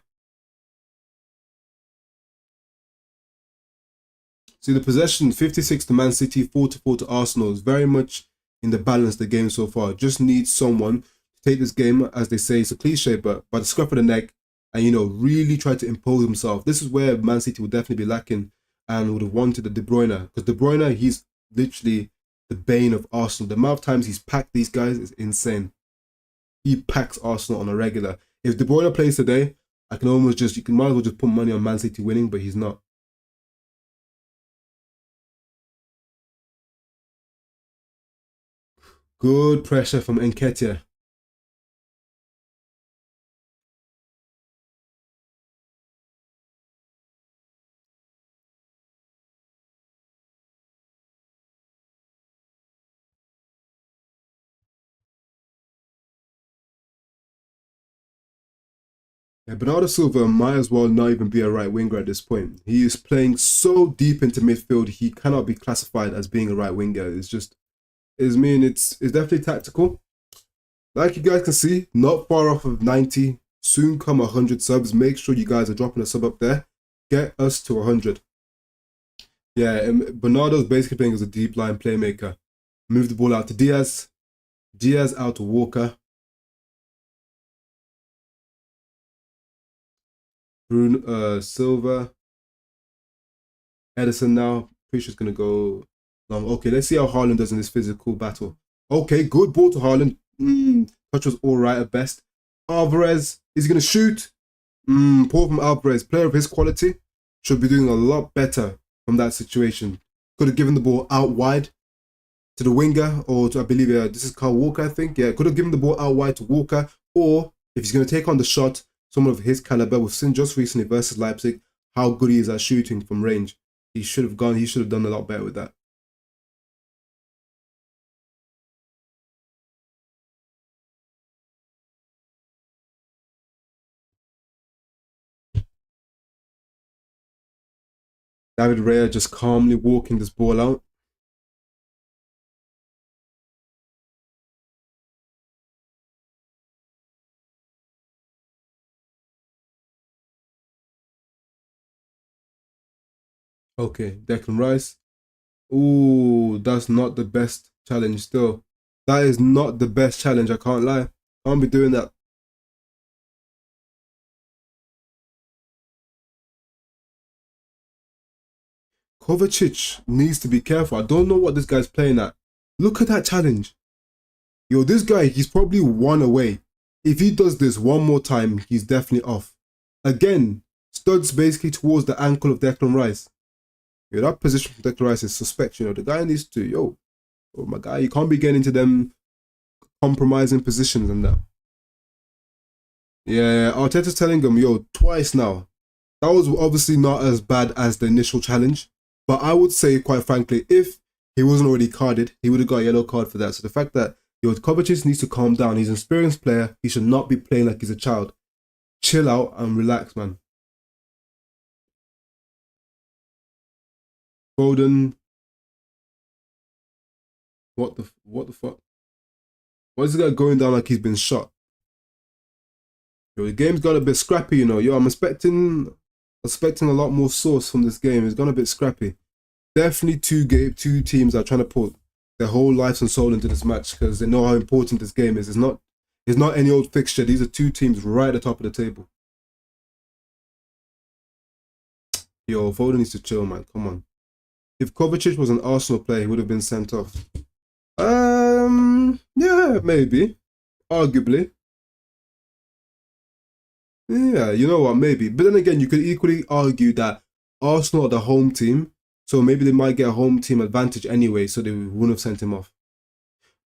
See, the possession, 56 to Man City, 44 to Arsenal, is very much in the balance of the game so far. Just needs someone to take this game, as they say, it's a cliche, but by the scruff of the neck, and, really try to impose himself. This is where Man City would definitely be lacking and would have wanted the De Bruyne. Because De Bruyne, he's literally the bane of Arsenal. The amount of times he's packed these guys is insane. He packs Arsenal on a regular. If De Bruyne plays today, I can almost just, you can might as well just put money on Man City winning, but he's not. Good pressure from Nketiah. Yeah, Bernardo Silva might as well not even be a right winger at this point. He is playing so deep into midfield, he cannot be classified as being a right winger. It's just, it's definitely tactical. Like you guys can see, not far off of 90. Soon come 100 subs. Make sure you guys are dropping a sub up there. Get us to 100. Yeah, Bernardo's basically playing as a deep line playmaker. Move the ball out to Diaz. Diaz out to Walker. Bruno Silva. Edison now. Pretty sure it's going to go long. Okay, let's see how Haaland does in this physical battle. Okay, good ball to Haaland. Touch was all right at best. Alvarez, is he going to shoot? Poor from Alvarez. Player of his quality should be doing a lot better from that situation. Could have given the ball out wide to the winger, or to, I believe, this is Carl Walker, I think. Yeah, could have given the ball out wide to Walker, or if he's going to take on the shot, someone of his caliber. We've seen just recently versus Leipzig how good he is at shooting from range. He should have done a lot better with that. David Raya just calmly walking this ball out. Okay, Declan Rice. Ooh, that's not the best challenge still. That is not the best challenge, I can't lie. Can't be doing that. Kovacic needs to be careful. I don't know what this guy's playing at. Look at that challenge. Yo, this guy, he's probably one away. If he does this one more time, he's definitely off. Again, studs basically towards the ankle of Declan Rice. Yo, that position for Declan Rice is suspect. The guy needs to, oh my guy, you can't be getting into them compromising positions and that. Yeah, Arteta's telling him, twice now. That was obviously not as bad as the initial challenge, but I would say, quite frankly, if he wasn't already carded, he would have got a yellow card for that. So the fact that Kovacic needs to calm down. He's an experienced player. He should not be playing like he's a child. Chill out and relax, man. Foden, what the fuck? Why is this guy going down like he's been shot? The game's got a bit scrappy, I'm expecting a lot more sauce from this game. It's gone a bit scrappy. Definitely two teams are trying to put their whole lives and soul into this match because they know how important this game is. It's not any old fixture. These are two teams right at the top of the table. Yo, Foden needs to chill, man. Come on. If Kovacic was an Arsenal player, he would have been sent off. Yeah, maybe. Arguably. Yeah, you know what, maybe. But then again, you could equally argue that Arsenal are the home team, so maybe they might get a home team advantage anyway, so they wouldn't have sent him off.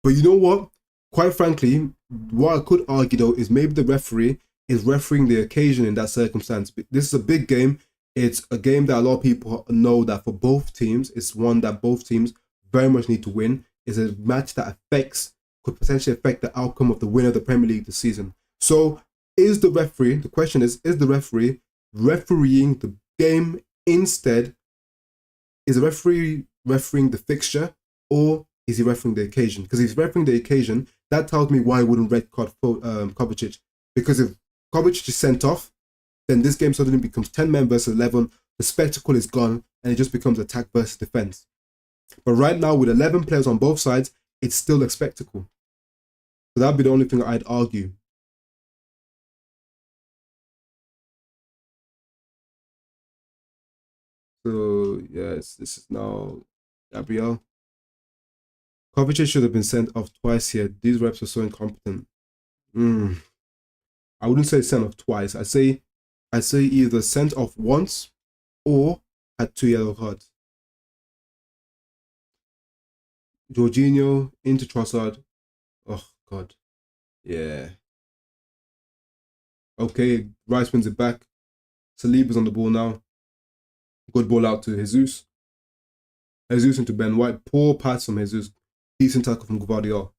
But you know what? Quite frankly, what I could argue though is maybe the referee is refereeing the occasion in that circumstance. This is a big game. It's a game that a lot of people know that for both teams, it's one that both teams very much need to win. It's a match that could potentially affect the outcome of the winner of the Premier League this season. So the question is the referee refereeing the game instead? Is the referee refereeing the fixture, or is he refereeing the occasion? Because if he's refereeing the occasion, that tells me why he wouldn't red card Kovacic. Because if Kovacic is sent off, then this game suddenly becomes 10 men versus 11. The spectacle is gone, and it just becomes attack versus defense. But right now, with 11 players on both sides, it's still a spectacle. So that'd be the only thing I'd argue. So yes, this is now Gabriel. Kovacic should have been sent off twice here. These reps are so incompetent. I wouldn't say sent off twice. I'd say either sent off once or had 2 yellow cards. Jorginho into Trossard. Oh God. Yeah. Okay, Rice wins it back. Saliba's on the ball now. Good ball out to Jesus. Jesus into Ben White. Poor pass from Jesus. Decent tackle from Gvardiol.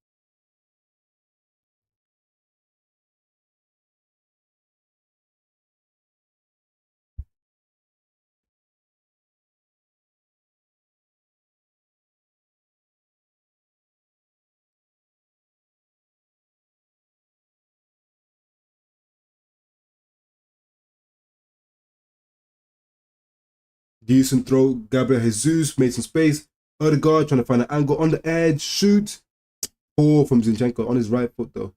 Decent throw. Gabriel Jesus made some space. Odegaard trying to find an angle on the edge. Shoot. Poor from Zinchenko on his right foot though.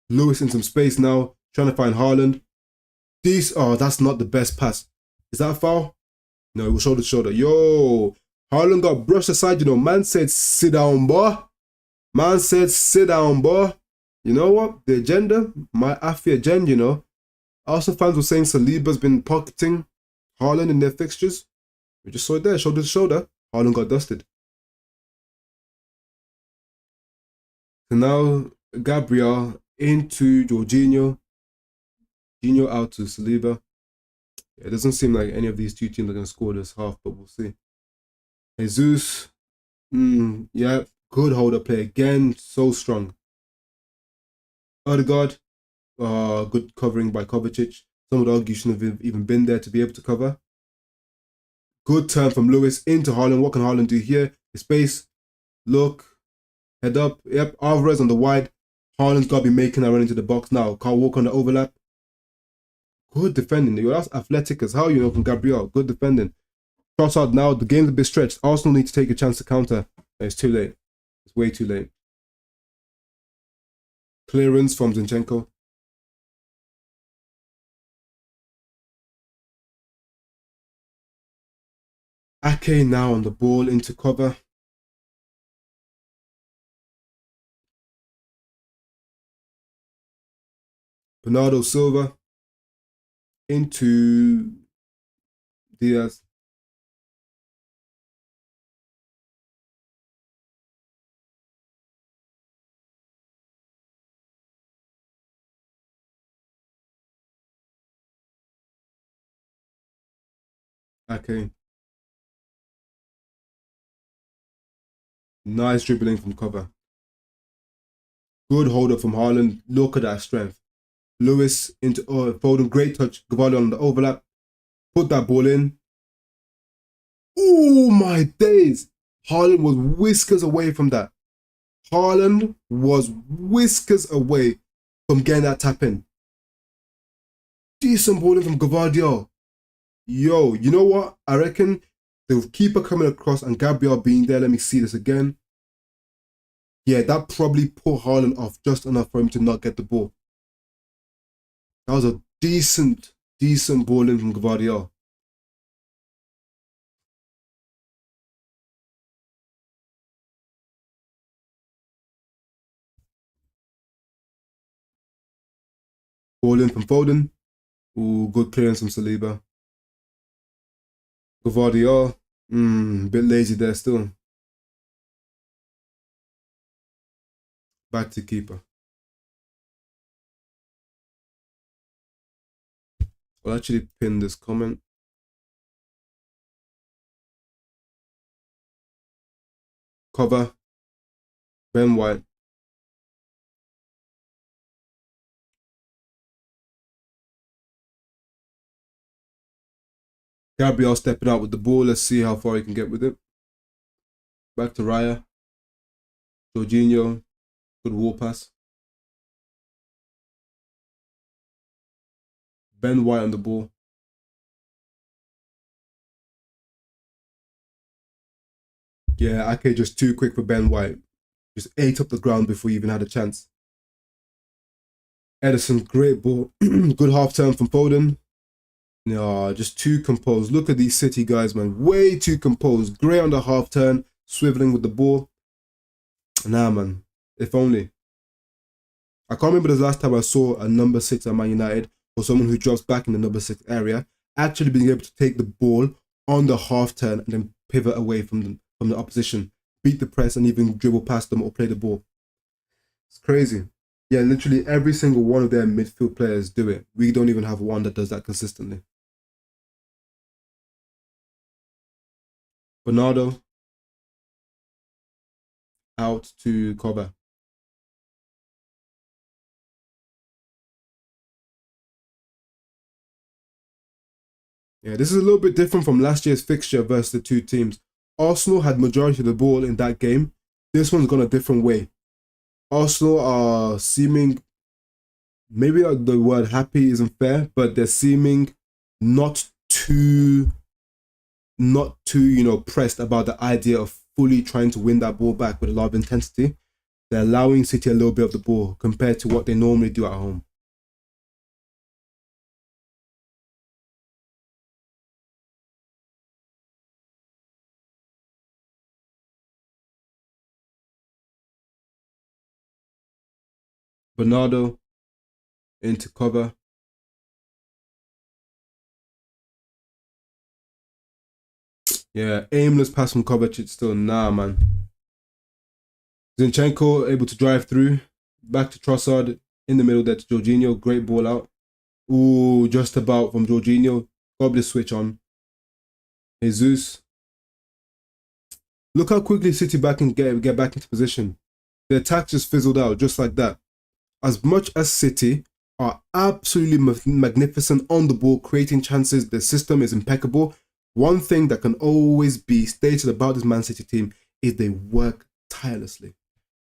Lewis in some space now. Trying to find Haaland. Oh, that's not the best pass. Is that a foul? No, it was shoulder to shoulder. Yo. Haaland got brushed aside, you know. Man said, sit down, boy. Man said, sit down, boy. You know what? The agenda, my Afi agenda, you know. Arsenal fans were saying Saliba's been pocketing Haaland in their fixtures. We just saw it there, shoulder to shoulder. Haaland got dusted. So now, Gabriel into Jorginho. Jorginho out to Saliba. Yeah, it doesn't seem like any of these two teams are going to score this half, but we'll see. Jesus. Yeah, good holder play again. So strong. Odegaard. Good covering by Kovacic. Some would argue shouldn't have even been there to be able to cover. Good turn from Lewis into Haaland. What can Haaland do here? The space. Look. Head up. Yep. Alvarez on the wide. Haaland's got to be making a run into the box now. Can't walk on the overlap. Good defending. That's athletic as hell, you know, from Gabriel. Good defending. Trossard now. The game's a bit stretched. Arsenal need to take a chance to counter. It's too late. It's way too late. Clearance from Zinchenko. Ake now on the ball into cover. Bernardo Silva into Diaz. Ake. Nice dribbling from cover. Good hold up from Haaland. Look at that strength. Lewis into Foden. Great touch. Gvardiol on the overlap. Put that ball in. Oh my days. Haaland was whiskers away from that. Haaland was whiskers away from getting that tap in. Decent balling from Gvardiol. Yo, you know what? I reckon the keeper coming across and Gabriel being there. Let me see this again. Yeah, that probably put Haaland off just enough for him to not get the ball. That was a decent balling from Gvardiol. Ball in from Foden. Ooh, good clearance from Saliba. Gvardiol. Bit lazy there still. Back to keeper. I'll actually pin this comment. Cover. Ben White. Gabriel stepping out with the ball. Let's see how far he can get with it. Back to Raya. Jorginho. Good wall pass. Ben White on the ball. Yeah, Ake just too quick for Ben White. Just ate up the ground before he even had a chance. Ederson, great ball. Good half turn from Foden. No, just too composed. Look at these City guys, man. Way too composed. Great on the half turn, swiveling with the ball. Nah, man. If only. I can't remember the last time I saw a number 6 at Man United or someone who drops back in the number 6 area actually being able to take the ball on the half turn and then pivot away from the opposition, beat the press and even dribble past them or play the ball. It's crazy. Yeah, literally every single one of their midfield players do it. We don't even have one that does that consistently. Bernardo out to cover. Yeah, this is a little bit different from last year's fixture versus the two teams. Arsenal had majority of the ball in that game. This one's gone a different way. Arsenal are seeming, maybe the word happy isn't fair, but they're seeming not too, pressed about the idea of fully trying to win that ball back with a lot of intensity. They're allowing City a little bit of the ball compared to what they normally do at home. Bernardo into cover. Yeah, aimless pass from Kovacic still. Nah, man. Zinchenko able to drive through. Back to Trossard. In the middle there to Jorginho. Great ball out. Ooh, just about from Jorginho. Got the switch on. Jesus. Look how quickly City back and get back into position. The attack just fizzled out just like that. As much as City are absolutely magnificent on the ball, creating chances, the system is impeccable. One thing that can always be stated about this Man City team is they work tirelessly.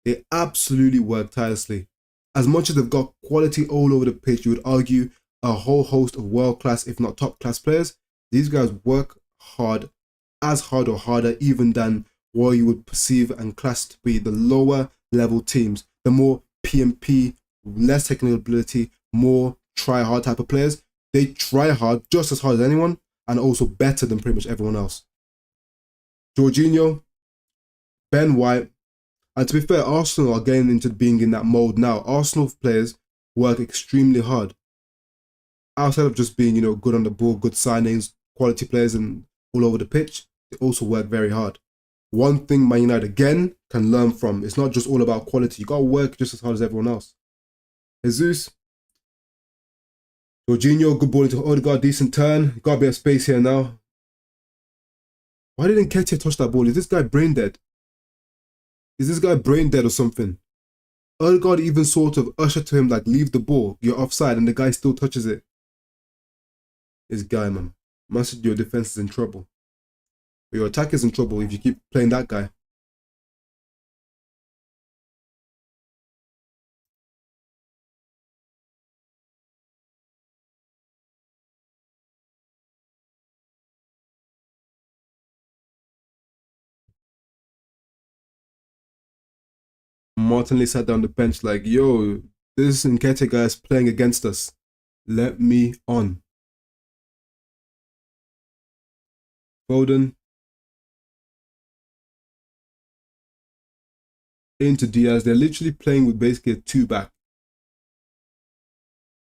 They absolutely work tirelessly. As much as they've got quality all over the pitch, you would argue a whole host of world-class, if not top-class players, these guys work hard, as hard or harder even than what you would perceive and class to be the lower level teams, the more PMP, less technical ability, more try-hard type of players. They try hard, just as hard as anyone, and also better than pretty much everyone else. Jorginho, Ben White, and to be fair, Arsenal are getting into being in that mode now. Arsenal players work extremely hard. Outside of just being, good on the ball, good signings, quality players and all over the pitch, they also work very hard. One thing Man United, again, can learn from, it's not just all about quality. You got to work just as hard as everyone else. Jesus. Jorginho, good ball into Odegaard, decent turn. Got a bit of space here now. Why didn't Nketiah touch that ball? Is this guy brain dead? Is this guy brain dead or something? Odegaard even sort of ushered to him like, leave the ball, you're offside, and the guy still touches it. This guy, man. Man said your defense is in trouble. But your attack is in trouble if you keep playing that guy. Martinelli sat down the bench like, yo, this Nketiah guy is playing against us. Let me on. Foden. Into Diaz. They're literally playing with basically a 2-back.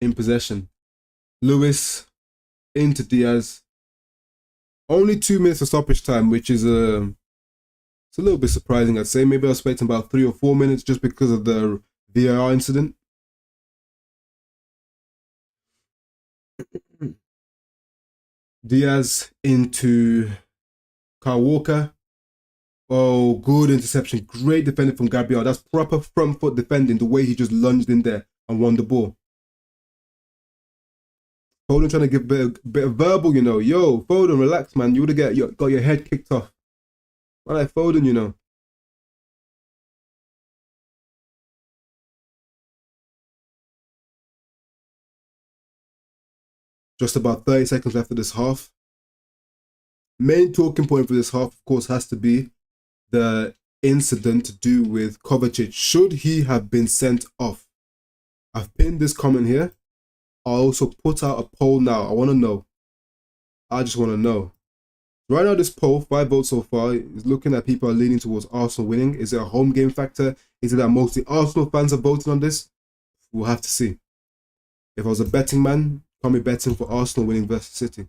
In possession. Lewis. Into Diaz. Only 2 minutes of stoppage time, which is it's a little bit surprising, I'd say. Maybe I was expecting about 3 or 4 minutes just because of the VAR incident. Diaz into Kyle Walker. Oh, good interception. Great defending from Gabriel. That's proper front foot defending, the way he just lunged in there and won the ball. Foden trying to give a bit of verbal, Yo, Foden, relax, man. You would have got your head kicked off. I like Foden, Just about 30 seconds left of this half. Main talking point for this half, of course, has to be the incident to do with Kovacic. Should he have been sent off? I've pinned this comment here. I'll also put out a poll now. I want to know. I just want to know. Right now, this poll, 5 votes so far, is looking at people are leaning towards Arsenal winning. Is it a home game factor? Is it that mostly Arsenal fans are voting on this? We'll have to see. If I was a betting man, I'll be betting for Arsenal winning versus City.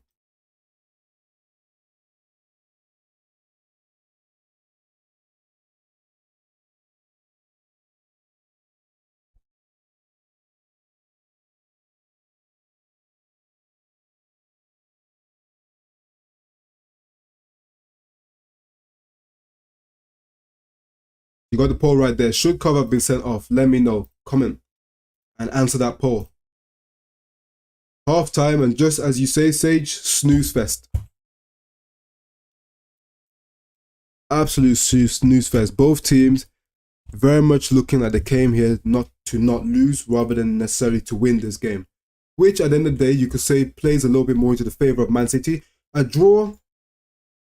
You got the poll right there. Should cover have been sent off? Let me know. Comment and answer that poll. Half time, and just as you say, Sage, snooze fest. Absolute snooze fest. Both teams very much looking like they came here not lose rather than necessarily to win this game. Which at the end of the day, you could say plays a little bit more into the favour of Man City. A draw,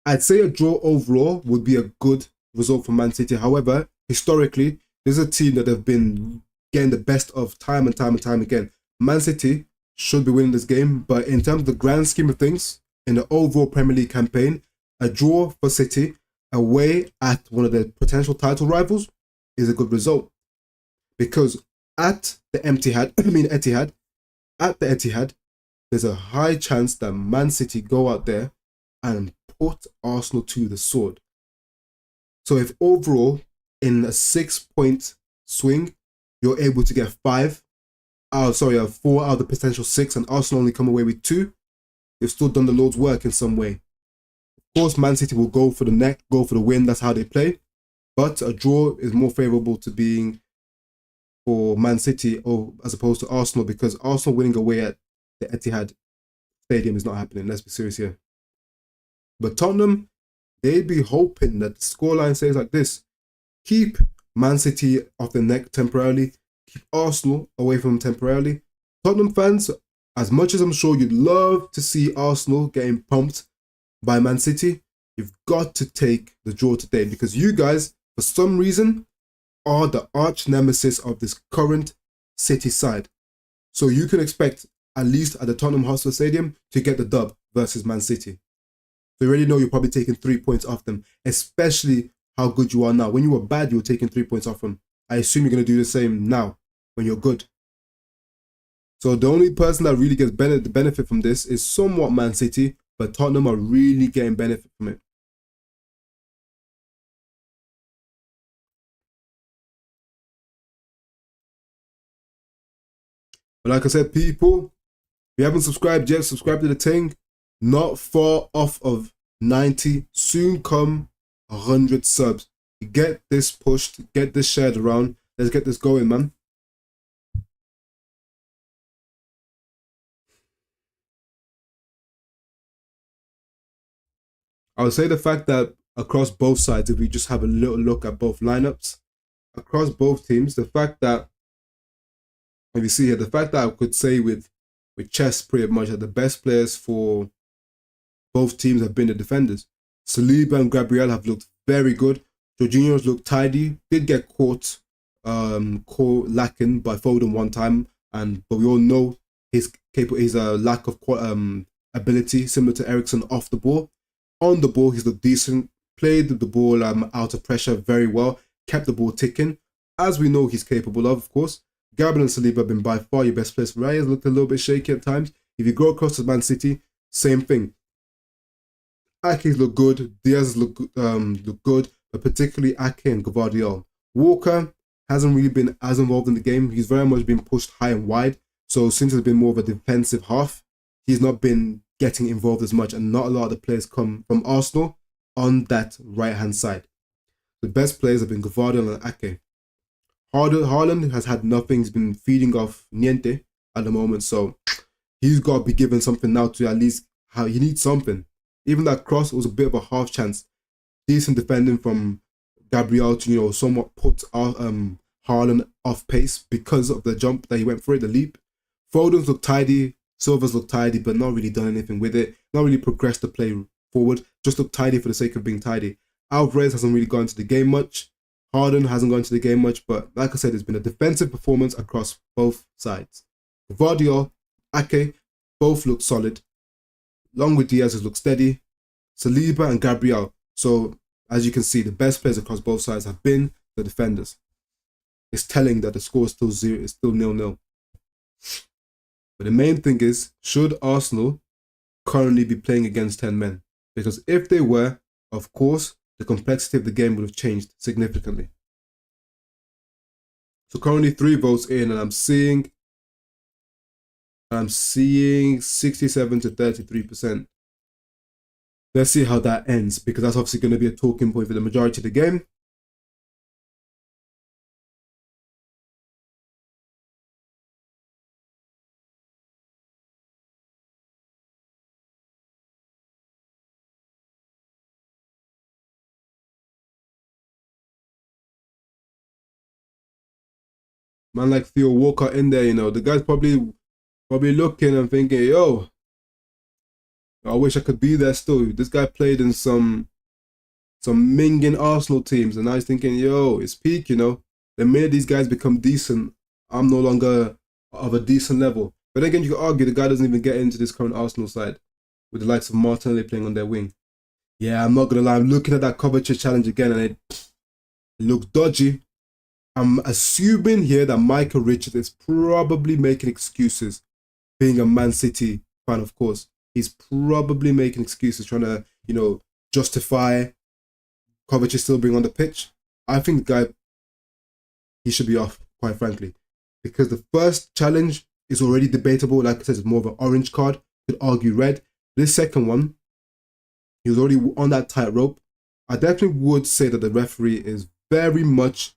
I'd say a draw overall would be a good result for Man City. However, historically, there's a team that have been getting the best of time and time and time again. Man City should be winning this game, but in terms of the grand scheme of things, in the overall Premier League campaign, a draw for City away at one of their potential title rivals is a good result. Because at the Etihad, there's a high chance that Man City go out there and put Arsenal to the sword. So if overall, in a 6-point swing, you're able to get 4 out of the potential 6, and Arsenal only come away with 2, they've still done the Lord's work in some way. Of course, Man City will go for the neck, go for the win, that's how they play. But a draw is more favourable to being for Man City as opposed to Arsenal, because Arsenal winning away at the Etihad Stadium is not happening. Let's be serious here. But Tottenham, they'd be hoping that the scoreline stays like this. Keep Man City off the neck temporarily. Keep Arsenal away from them temporarily. Tottenham fans, as much as I'm sure you'd love to see Arsenal getting pumped by Man City, you've got to take the draw today, because you guys, for some reason, are the arch nemesis of this current City side. So you can expect, at least at the Tottenham Hotspur Stadium, to get the dub versus Man City. So you already know you're probably taking 3 points off them, especially how good you are now. When you were bad, you were taking 3 points off them. I assume you're going to do the same now when you're good. So the only person that really gets the benefit from this is somewhat Man City, but Tottenham are really getting benefit from it. But like I said, people, if you haven't subscribed yet, subscribe to the thing. Not far off of 90. Soon come 100 subs. Get this pushed. Get this shared around. Let's get this going, man. I would say the fact that across both sides, if we just have a little look at both lineups, across both teams, the fact that, if you see here, the fact that I could say with chess pretty much that the best players for both teams have been the defenders. Saliba and Gabriel have looked very good. Jorginho's looked tidy. Did get caught lacking by Foden one time, but we all know his lack of ability, similar to Eriksen off the ball. On the ball, he's looked decent. Played the ball out of pressure very well. Kept the ball ticking, as we know he's capable of course. Gabriel and Saliba have been by far your best players. Raya's looked a little bit shaky at times. If you go across to Man City, same thing. Ake's look good. Diaz look good, but particularly Ake and Gvardiol. Walker hasn't really been as involved in the game. He's very much been pushed high and wide. So since he's been more of a defensive half, he's not been getting involved as much, and not a lot of the players come from Arsenal on that right-hand side. The best players have been Gvardiol and Ake. Haaland has had nothing. He's been feeding off niente at the moment, so he's got to be given something now to at least he needs something. Even that cross was a bit of a half chance. Decent defending from Gabriel to somewhat put Haaland off pace because of the jump that he went for it, the leap. Foden's looked tidy, Silva's looked tidy, but not really done anything with it. Not really progressed the play forward. Just looked tidy for the sake of being tidy. Alvarez hasn't really gone to the game much. Harden hasn't gone to the game much, but like I said, it's been a defensive performance across both sides. Gvardiol, Ake, both look solid. Along with Diaz, has looked steady. Saliba and Gabriel. So as you can see, the best players across both sides have been the defenders. It's telling that the score is still 0, it's still 0-0. But the main thing is, should Arsenal currently be playing against 10 men? Because if they were, of course, the complexity of the game would have changed significantly. So currently 3 votes in, and I'm seeing 67 to 33%. Let's see how that ends, because that's obviously going to be a talking point for the majority of the game. Man like Theo Walker in there, you know, the guy's probably looking and thinking, yo, I wish I could be there still. This guy played in some minging Arsenal teams, and I was thinking, yo, it's peak, you know. The minute these guys become decent, I'm no longer of a decent level. But again, you could argue the guy doesn't even get into this current Arsenal side with the likes of Martinelli playing on their wing. Yeah, I'm not gonna lie, I'm looking at that Kovacic challenge again, and it looks dodgy. I'm assuming here that Michael Richards is probably making excuses, being a Man City fan, of course. He's probably making excuses, trying to, you know, justify Kovacic still being on the pitch. I think the guy, he should be off, quite frankly, because the first challenge is already debatable. Like I said, it's more of an orange card. Could argue red. This second one, he was already on that tightrope. I definitely would say that the referee is very much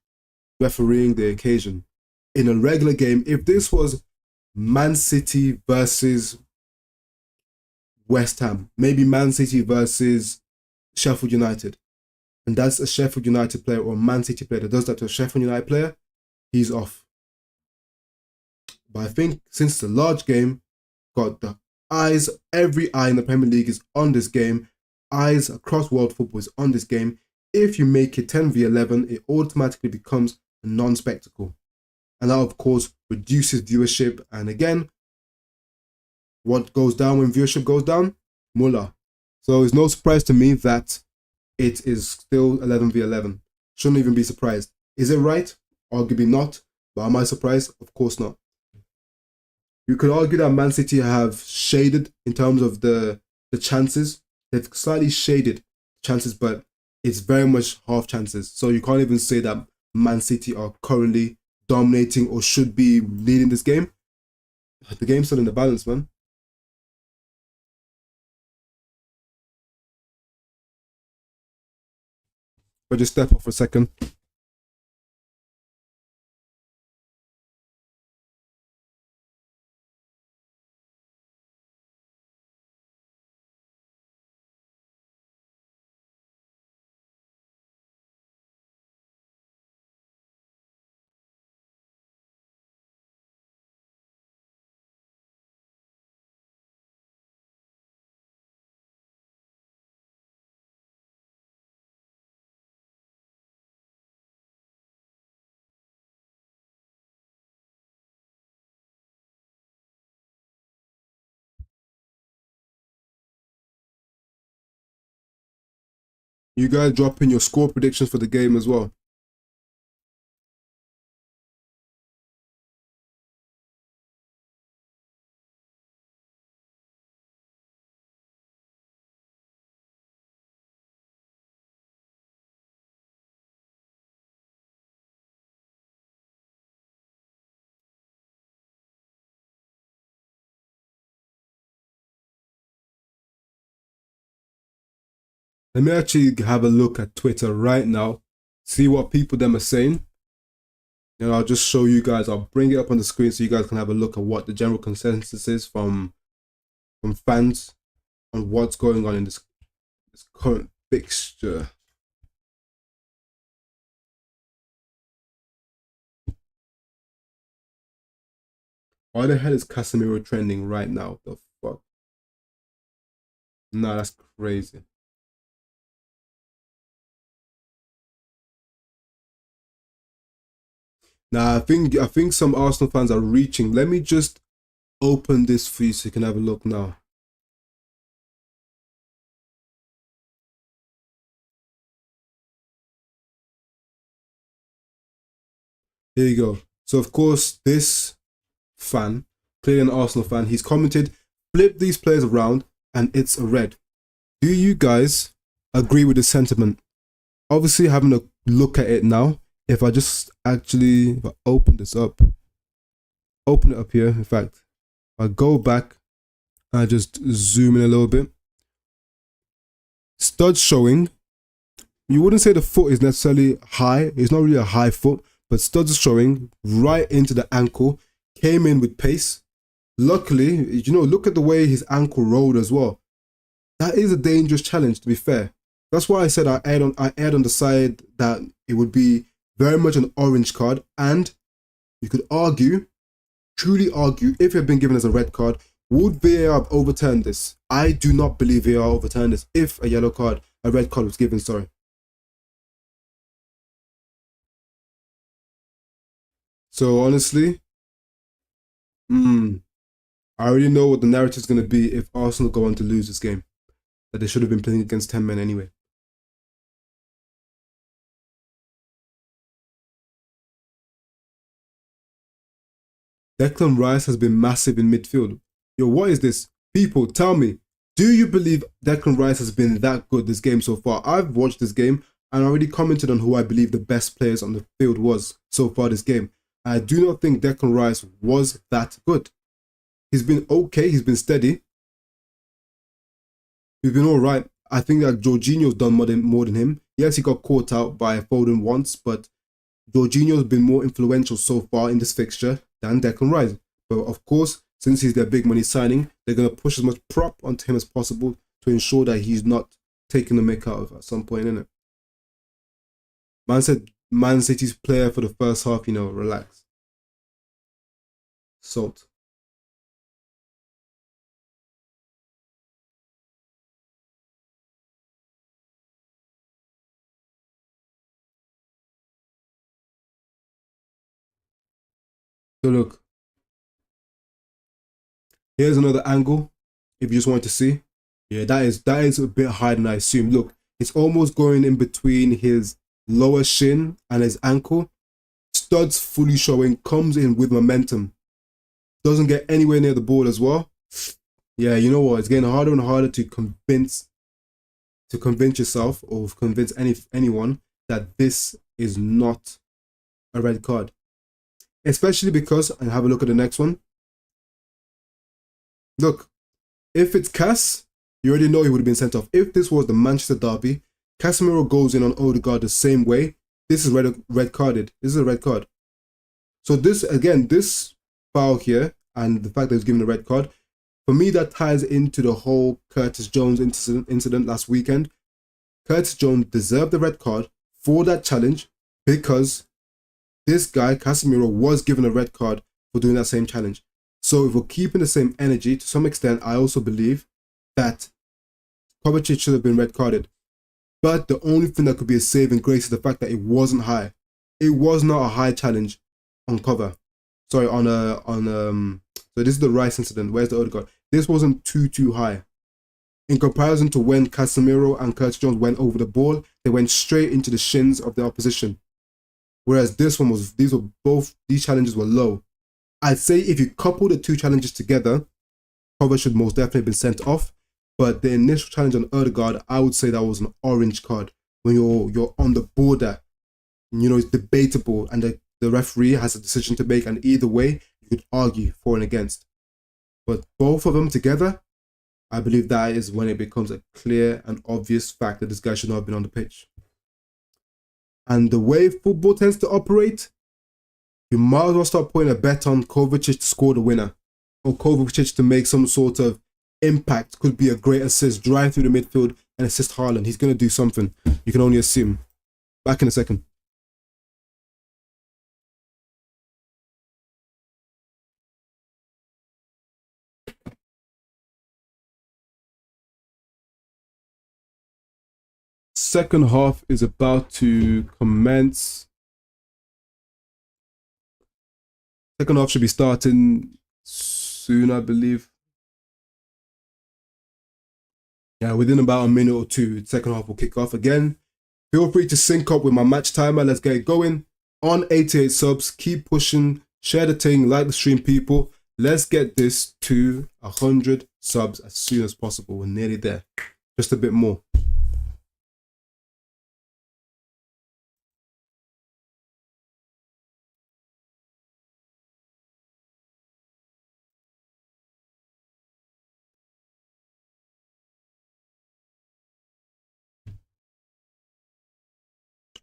refereeing the occasion. In a regular game, if this was Man City versus West Ham, maybe Man City versus Sheffield United, and that's a Sheffield United player or a Man City player that does that to a Sheffield United player, he's off. But I think since the large game, got the eyes, every eye in the Premier League is on this game, eyes across world football is on this game. If you make it 10v11, it automatically becomes a non-spectacle. And that, of course, reduces viewership. And again, what goes down when viewership goes down? Mullah. So it's no surprise to me that it is still 11v11. Shouldn't even be surprised. Is it right? Arguably not. But am I surprised? Of course not. You could argue that Man City have shaded in terms of the chances. They've slightly shaded chances, but it's very much half chances. So you can't even say that Man City are currently dominating or should be leading this game. The game's still in the balance, man. But just step off for a second. You guys drop in your score predictions for the game as well. Let me actually have a look at Twitter right now, see what people them are saying. And I'll just show you guys, I'll bring it up on the screen so you guys can have a look at what the general consensus is from fans on what's going on in this current fixture. Why the hell is Casemiro trending right now? The fuck? Nah, that's crazy. Nah, I think some Arsenal fans are reaching. Let me just open this for you so you can have a look now. Here you go. So of course, this fan, clearly an Arsenal fan, he's commented, flip these players around and it's a red. Do you guys agree with the sentiment? Obviously, having a look at it now, if I just actually if I open this up, open it up here. In fact, I go back, I just zoom in a little bit. Studs showing. You wouldn't say the foot is necessarily high. It's not really a high foot, but studs are showing right into the ankle. Came in with pace. Luckily, look at the way his ankle rolled as well. That is a dangerous challenge, to be fair. That's why I said I aired on the side that it would be very much an orange card, and you could argue, truly argue, if it had been given as a red card, would VAR have overturned this? I do not believe VAR overturned this if a red card was given, sorry. So honestly, I already know what the narrative is going to be if Arsenal go on to lose this game. That they should have been playing against 10 men anyway. Declan Rice has been massive in midfield. Yo, what is this? People, tell me, do you believe Declan Rice has been that good this game so far? I've watched this game and already commented on who I believe the best players on the field was so far this game. I do not think Declan Rice was that good. He's been okay, he's been steady. He's been all right. I think that Jorginho's done more than him. Yes, he got caught out by Foden once, but Jorginho's been more influential so far in this fixture than Declan Rice. But of course, since he's their big money signing, they're going to push as much prop onto him as possible to ensure that he's not taking the mick out of at some point, innit? Man said Man City's player for the first half, relax. Salt. So look, here's another angle. If you just want to see, yeah, that is a bit higher than I assumed. Look, it's almost going in between his lower shin and his ankle. Studs fully showing, comes in with momentum. Doesn't get anywhere near the ball as well. Yeah, you know what? It's getting harder and harder to convince yourself or convince anyone that this is not a red card. Especially because, and have a look at the next one. Look, if it's Cass, you already know he would have been sent off. If this was the Manchester derby, Casemiro goes in on Odegaard the same way. This is red carded. This is a red card. So this foul here and the fact that he's given a red card, for me that ties into the whole Curtis Jones incident last weekend. Curtis Jones deserved the red card for that challenge because this guy, Casemiro, was given a red card for doing that same challenge. So if we're keeping the same energy, to some extent, I also believe that Kovacic should have been red carded. But the only thing that could be a saving grace is the fact that it wasn't high. It was not a high challenge on cover. Sorry, so this is the Rice incident. Where's the Odegaard? This wasn't too high. In comparison to when Casemiro and Curtis Jones went over the ball, they went straight into the shins of the opposition. Whereas these challenges were low. I'd say if you couple the two challenges together, Cover should most definitely have been sent off. But the initial challenge on Odegaard, I would say that was an orange card. When you're on the border, it's debatable and the referee has a decision to make, and either way, you could argue for and against. But both of them together, I believe that is when it becomes a clear and obvious fact that this guy should not have been on the pitch. And the way football tends to operate, you might as well start putting a bet on Kovacic to score the winner, or Kovacic to make some sort of impact. Could be a great assist, drive through the midfield and assist Haaland. He's going to do something. You can only assume. Back in a second. Second half is about to commence. Second half should be starting soon, I believe. Yeah, within about a minute or two, the second half will kick off again. Feel free to sync up with my match timer. Let's get it going. on 88 subs. Keep pushing. Share the thing. Like the stream, people. Let's get this to 100 subs as soon as possible. We're nearly there. Just a bit more.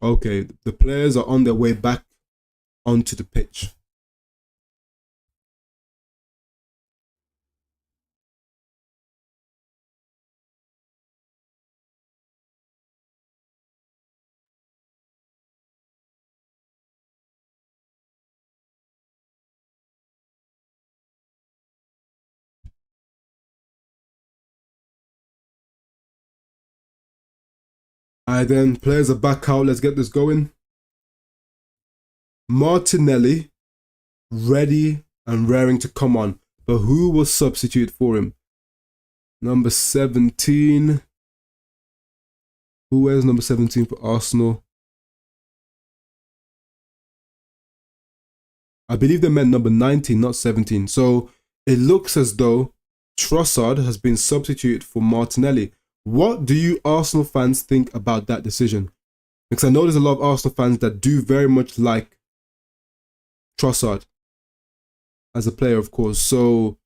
Okay, the players are on their way back onto the pitch. Alright then, players are back out. Let's get this going. Martinelli, ready and raring to come on. But who was substituted for him? Number 17. Who wears number 17 for Arsenal? I believe they meant number 19, not 17. So it looks as though Trossard has been substituted for Martinelli. What do you Arsenal fans think about that decision? Because I know there's a lot of Arsenal fans that do very much like Trossard as a player, of course. So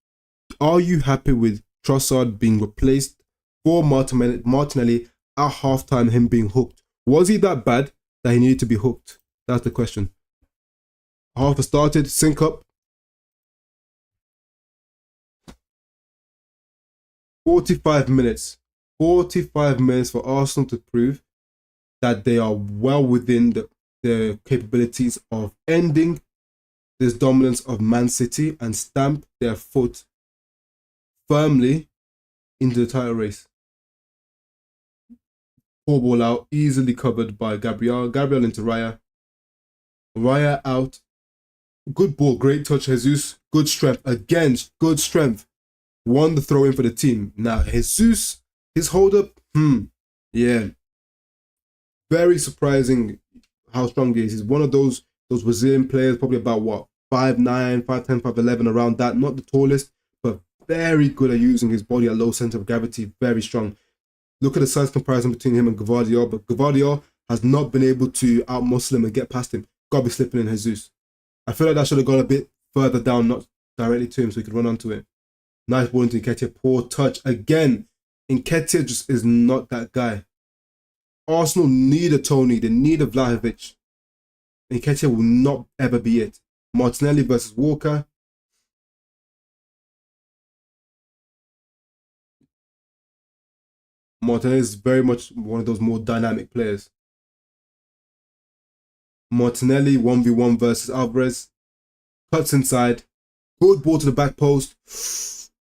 are you happy with Trossard being replaced for Martinelli at halftime, him being hooked? Was he that bad that he needed to be hooked? That's the question. Half started, sync up. 45 minutes. 45 minutes for Arsenal to prove that they are well within the capabilities of ending this dominance of Man City and stamp their foot firmly into the title race. Poor ball out, easily covered by Gabriel. Gabriel into Raya. Raya out. Good ball, great touch, Jesus. Good strength. Again, good strength. Won the throw in for the team. Now, Jesus, his hold up, yeah. Very surprising how strong he is. He's one of those Brazilian players, probably about what, 5'9", 5'10", 5'11", around that. Not the tallest, but very good at using his body at low center of gravity. Very strong. Look at the size comparison between him and Gvardiol, but Gvardiol has not been able to outmuscle him and get past him. Got to be slipping in Jesus. I feel like that should have gone a bit further down, not directly to him, so he could run onto it. Nice ball into Nketiah. Poor touch again. Nketiah just is not that guy. Arsenal need a Tony. They need a Vlahovic. Nketiah will not ever be it. Martinelli versus Walker. Martinelli is very much one of those more dynamic players. Martinelli 1v1 versus Alvarez. Cuts inside. Good ball to the back post.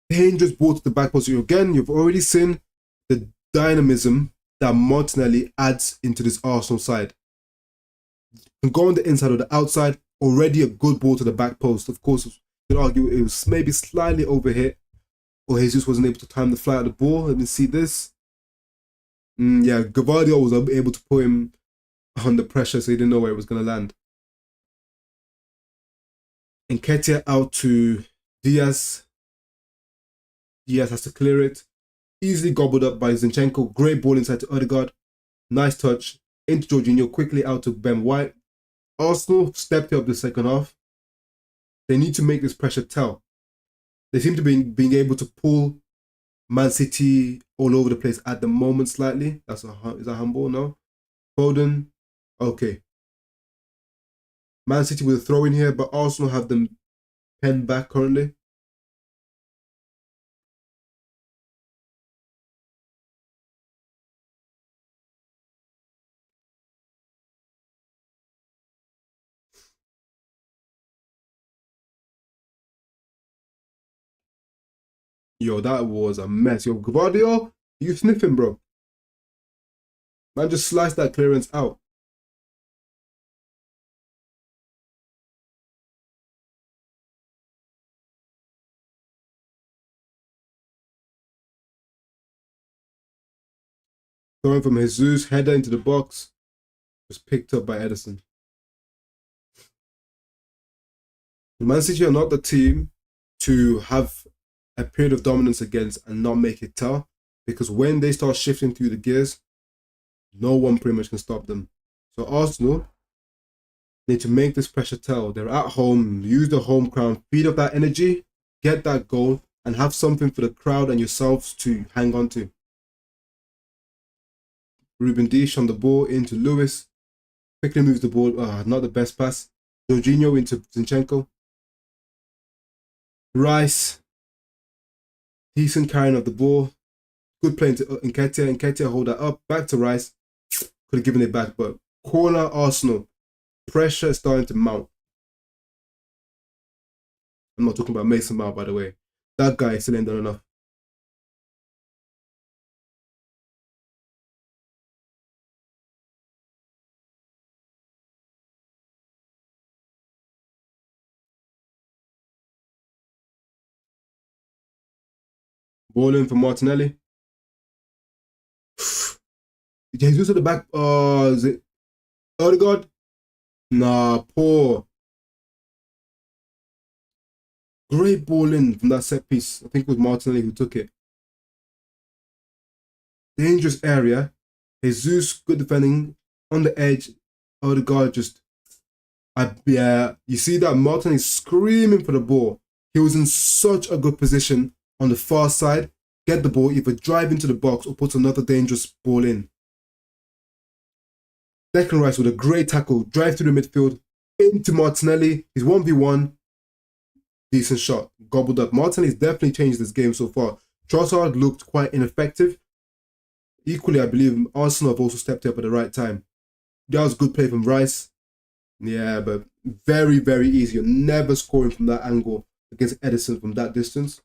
Dangerous ball to the back post. Again, you've already seen the dynamism that Martinelli adds into this Arsenal side. Can go on the inside or the outside. Already a good ball to the back post. Of course, you could argue it was maybe slightly overhit, or Jesus wasn't able to time the flight of the ball. Let me see this. Yeah, Gvardiol was able to put him under pressure, so he didn't know where it was going to land. Nketiah out to Diaz. Diaz has to clear it. Easily gobbled up by Zinchenko. Great ball inside to Odegaard. Nice touch. Into Jorginho. Quickly out to Ben White. Arsenal stepped up the second half. They need to make this pressure tell. They seem to be being able to pull Man City all over the place at the moment slightly. Is that humble? No. Foden. Okay. Man City with a throw in here, but Arsenal have them penned back currently. Yo, that was a mess. Yo, Gvardiol, you sniffing, bro. Man, just sliced that clearance out. Throwing from Jesus, header into the box. Was picked up by Ederson. Man City are not the team to have a period of dominance against and not make it tell, because when they start shifting through the gears, no one pretty much can stop them. So Arsenal need to make this pressure tell. They're at home, use the home crowd, feed up that energy, get that goal, and have something for the crowd and yourselves to hang on to. Ruben Dish on the ball into Lewis. Quickly moves the ball. Not the best pass. Jorginho into Zinchenko. Rice. Decent carrying of the ball. Good play into Nketiah. Nketiah hold that up. Back to Rice. Could have given it back, but corner Arsenal. Pressure is starting to mount. I'm not talking about Mason Mount, by the way. That guy still ain't done enough. Ball in for Martinelli. Jesus at the back. Is it Odegaard? Nah, poor. Great ball in from that set piece. I think it was Martinelli who took it. Dangerous area. Jesus, good defending. On the edge. Odegaard just... yeah, you see that Martinelli screaming for the ball. He was in such a good position on the far side. Get the ball, either drive into the box or put another dangerous ball in. Declan Rice with a great tackle, drive through the midfield, into Martinelli. He's 1v1. Decent shot, gobbled up. Martinelli's definitely changed this game so far. Trossard looked quite ineffective. Equally, I believe Arsenal have also stepped up at the right time. That was good play from Rice. Yeah, but very, very easy. You're never scoring from that angle against Edison from that distance,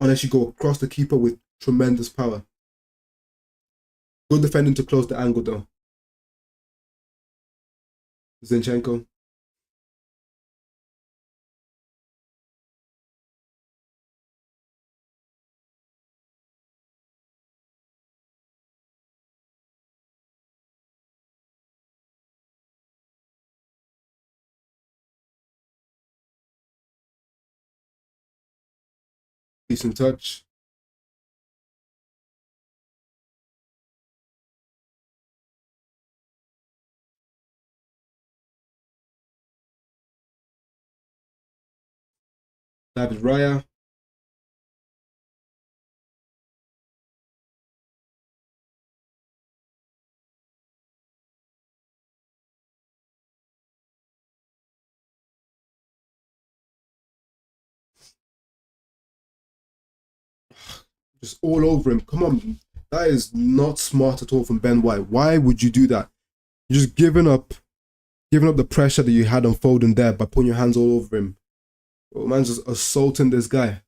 unless you go across the keeper with tremendous power. Good defending to close the angle though. Zinchenko. Decent touch. David Raya. Just all over him. Come on. That is not smart at all from Ben White. Why would you do that? You're just giving up the pressure that you had on Foden there by putting your hands all over him. Well, man's just assaulting this guy.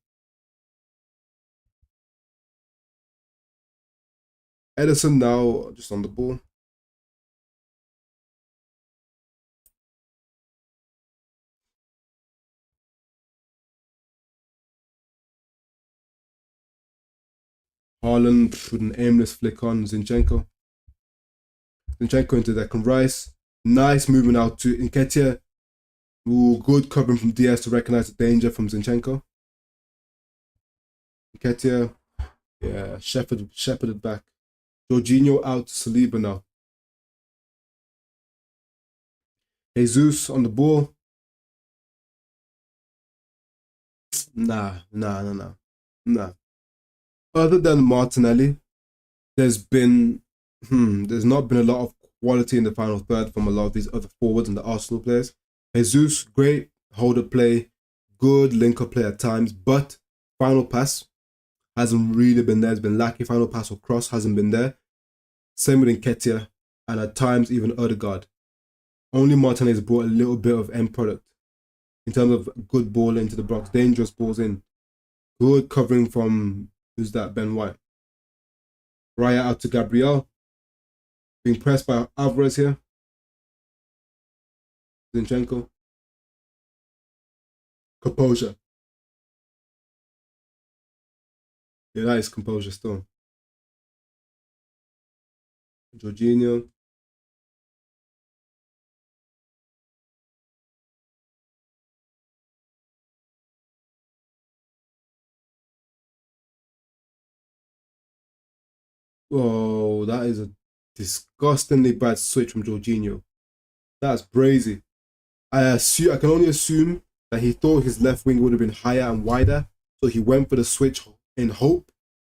Edison now just on the ball. Haaland with an aimless flick on Zinchenko. Zinchenko into Declan Rice. Nice movement out to Nketiah. Ooh, good covering from Diaz to recognize the danger from Zinchenko. Nketiah, yeah, shepherded back. Jorginho out to Saliba now. Jesus on the ball. Nah. Other than Martinelli, there's not been a lot of quality in the final third from a lot of these other forwards and the Arsenal players. Jesus, great holder play, good linker play at times, but final pass hasn't really been there. It's been lacking. Final pass or cross hasn't been there. Same with Nketiah, and at times even Odegaard. Only Martinelli has brought a little bit of end product in terms of good ball into the box, dangerous balls in. Good covering from, who's that, Ben White. Raya out to Gabriel. Being pressed by Alvarez here. Zinchenko. Composure. Yeah, that is composure still. Jorginho. Oh, that is a disgustingly bad switch from Jorginho. That's brazy. I can only assume that he thought his left wing would have been higher and wider, so he went for the switch in hope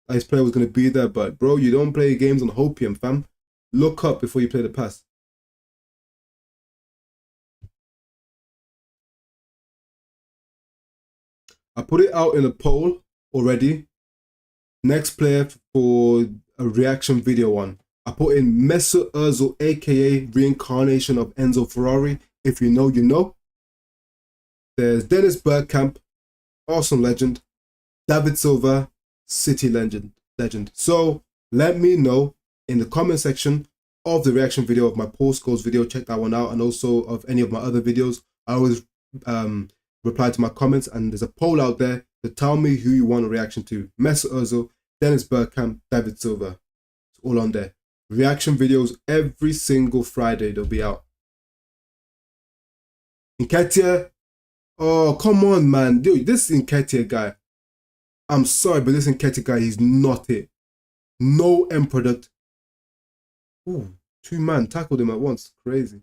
that his player was going to be there. But bro, you don't play games on hopium, fam. Look up before you play the pass. I put it out in a poll already. Next player for a reaction video one. I put in Mesut Ozil, aka reincarnation of Enzo Ferrari. If you know, you know. There's Dennis Bergkamp, Arsenal legend. David Silva, City legend. So let me know in the comment section of the reaction video of my post goals video. Check that one out, and also of any of my other videos. I always reply to my comments, and there's a poll out there to tell me who you want a reaction to. Mesut Ozil, Dennis Bergkamp, David Silva. It's all on there. Reaction videos every single Friday. They'll be out. Nketiah, oh come on, man, dude, this Nketiah guy. I'm sorry, but this Nketiah guy, he's not it. No end product. Ooh, two-man tackled him at once. Crazy.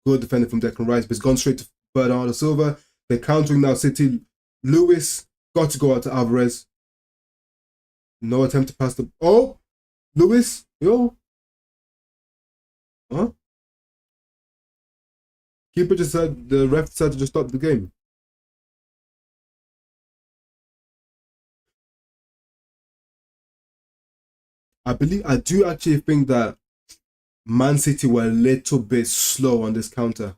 Good defender from Declan Rice, but it's gone straight to Bernardo Silva. They're countering now City. Lewis got to go out to Alvarez. No attempt to pass the... Oh! Lewis? Yo? Huh? Keeper just said... The ref decided to just stop the game. I do actually think that Man City were a little bit slow on this counter.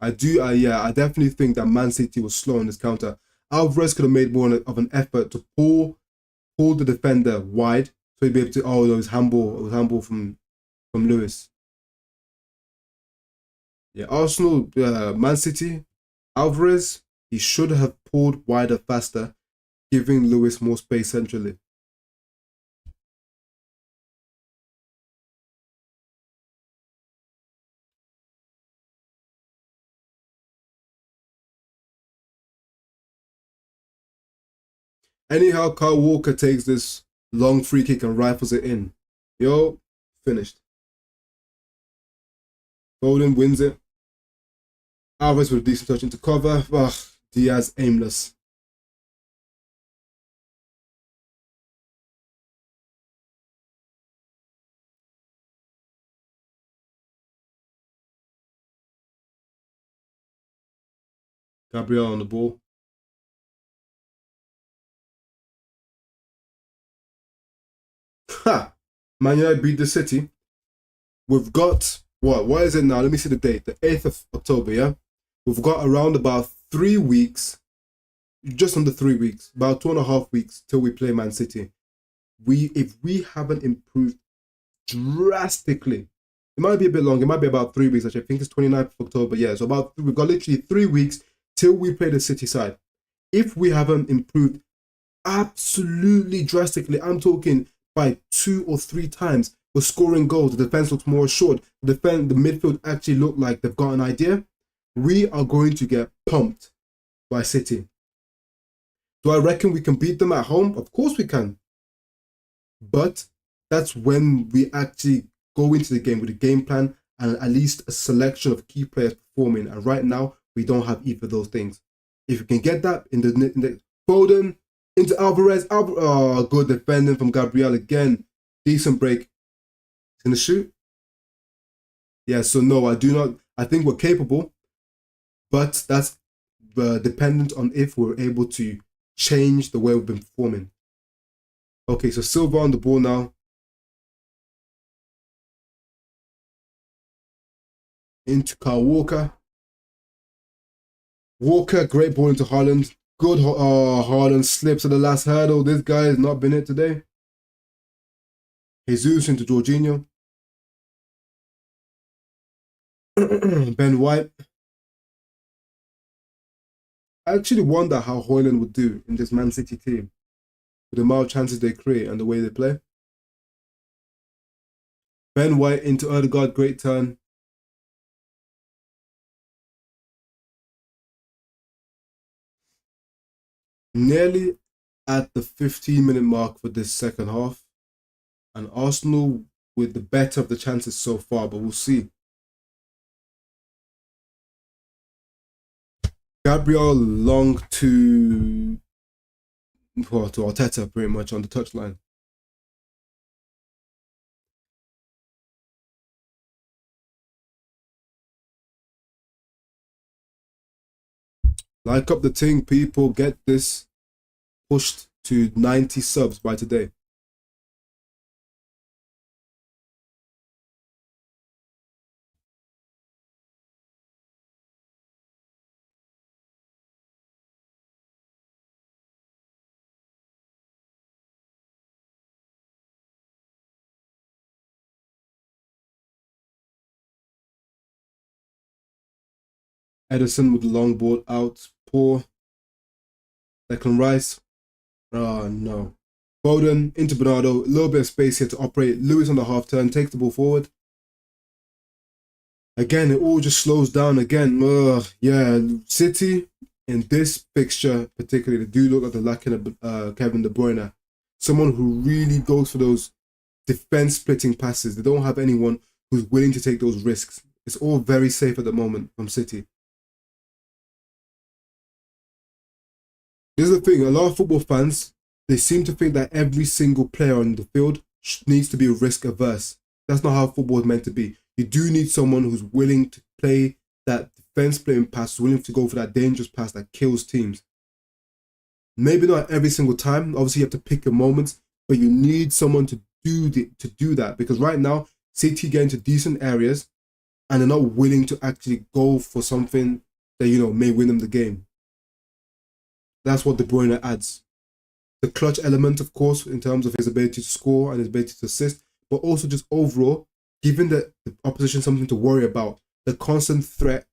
I definitely think that Man City was slow on this counter. Alvarez could have made more of an effort to pull the defender wide, so he'd be able to. Oh, it was handball from Lewis. Yeah, Arsenal, Man City, Alvarez, he should have pulled wider faster, giving Lewis more space centrally. Anyhow, Kyle Walker takes this long free kick and rifles it in. Yo, finished. Foden wins it. Alvarez with a decent touch into cover. Ugh, Diaz aimless. Gabriel on the ball. Ha! Man United beat the City. We've got what? What is it now? Let me see the date. The 8th of October, yeah? We've got around about 3 weeks, just under 3 weeks, about 2.5 weeks till we play Man City. If we haven't improved drastically, it might be a bit long, it might be about 3 weeks actually. I think it's 29th of October. Yeah, so we've got literally 3 weeks till we play the City side. If we haven't improved absolutely drastically, I'm talking by 2 or 3 times, we're scoring goals. The defense looks more assured. The midfield actually look like they've got an idea. We are going to get pumped by City. Do I reckon we can beat them at home? Of course we can. But that's when we actually go into the game with a game plan and at least a selection of key players performing. And right now, we don't have either of those things. If we can get that in the Foden into Alvarez, oh, good defending from Gabriel again. Decent break. He's gonna shoot. Yeah, so no, I do not. I think we're capable, but that's dependent on if we're able to change the way we've been performing. Okay, so Silva on the ball now. Into Kyle Walker. Walker, great ball into Haaland. Good, Haaland slips at the last hurdle. This guy has not been it today. Jesus into Jorginho. Ben White. I actually wonder how Haaland would do in this Man City team with the amount of chances they create and the way they play. Ben White into Odegaard, great turn. Nearly at the 15-minute mark for this second half, and Arsenal with the better of the chances so far, but we'll see. Gabriel long to Arteta pretty much on the touchline. Like up the thing, people, get this pushed to 90 subs by today. Edison with the long ball out. Poor. Declan Rice. Oh no. Foden into Bernardo. A little bit of space here to operate. Lewis on the half turn. Takes the ball forward. Again, it all just slows down again. Yeah, City in this fixture particularly, they do look like they're lacking Kevin De Bruyne. Someone who really goes for those defense splitting passes. They don't have anyone who's willing to take those risks. It's all very safe at the moment from City. This is the thing, a lot of football fans, they seem to think that every single player on the field needs to be risk averse. That's not how football is meant to be. You do need someone who's willing to play that defense playing pass, willing to go for that dangerous pass that kills teams. Maybe not every single time. Obviously, you have to pick your moments, but you need someone to do that, because right now, City get into decent areas and they're not willing to actually go for something that may win them the game. That's what De Bruyne adds. The clutch element, of course, in terms of his ability to score and his ability to assist, but also just overall, giving the opposition something to worry about, the constant threat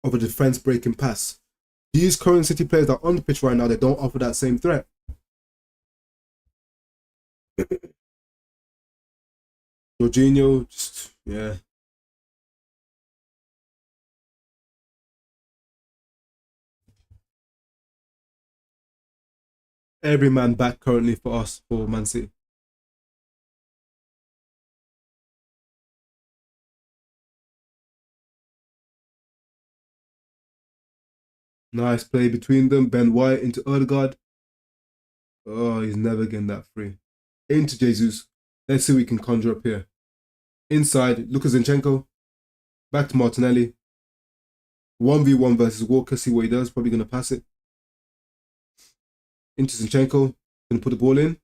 of a defense breaking pass. These current City players that are on the pitch right now, they don't offer that same threat. Jorginho, just, yeah. Every man back currently for us, for Man City. Nice play between them. Ben White into Odegaard. Oh, he's never getting that free. Into Jesus. Let's see what we can conjure up here. Inside, Luka Zinchenko. Back to Martinelli. 1v1 versus Walker. See what he does. Probably going to pass it. Into Zinchenko. Going to put the ball in.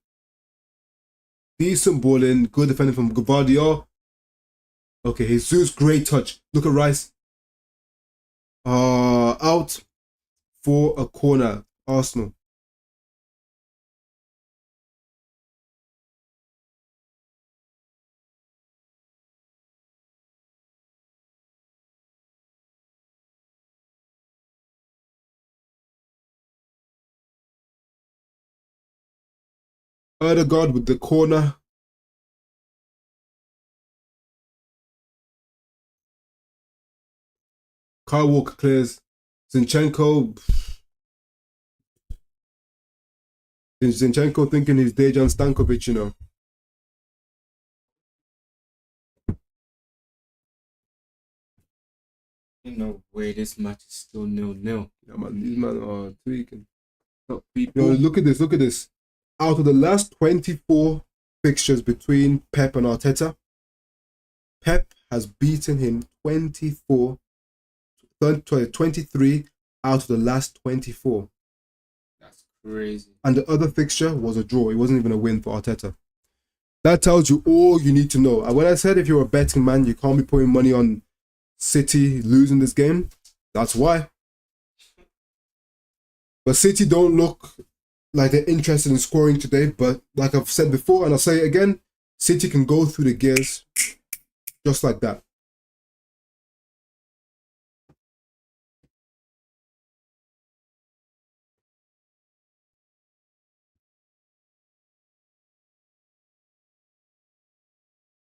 Decent ball in. Good defending from Gvardiol. Okay, Jesus. Great touch. Look at Rice. Out for a corner. Arsenal. Odegaard with the corner. Kyle Walker clears. Zinchenko. Zinchenko thinking he's Dejan Stankovic, No way, this match is still 0-0. Yeah, man, these men are tweaking. People. Look at this. Out of the last 24 fixtures between Pep and Arteta, Pep has beaten him 23 out of the last 24. That's crazy. And the other fixture was a draw. It wasn't even a win for Arteta. That tells you all you need to know. And when I said if you're a betting man, you can't be putting money on City losing this game, that's why. But City don't look like they're interested in scoring today. But like I've said before, and I'll say it again, City can go through the gears just like that.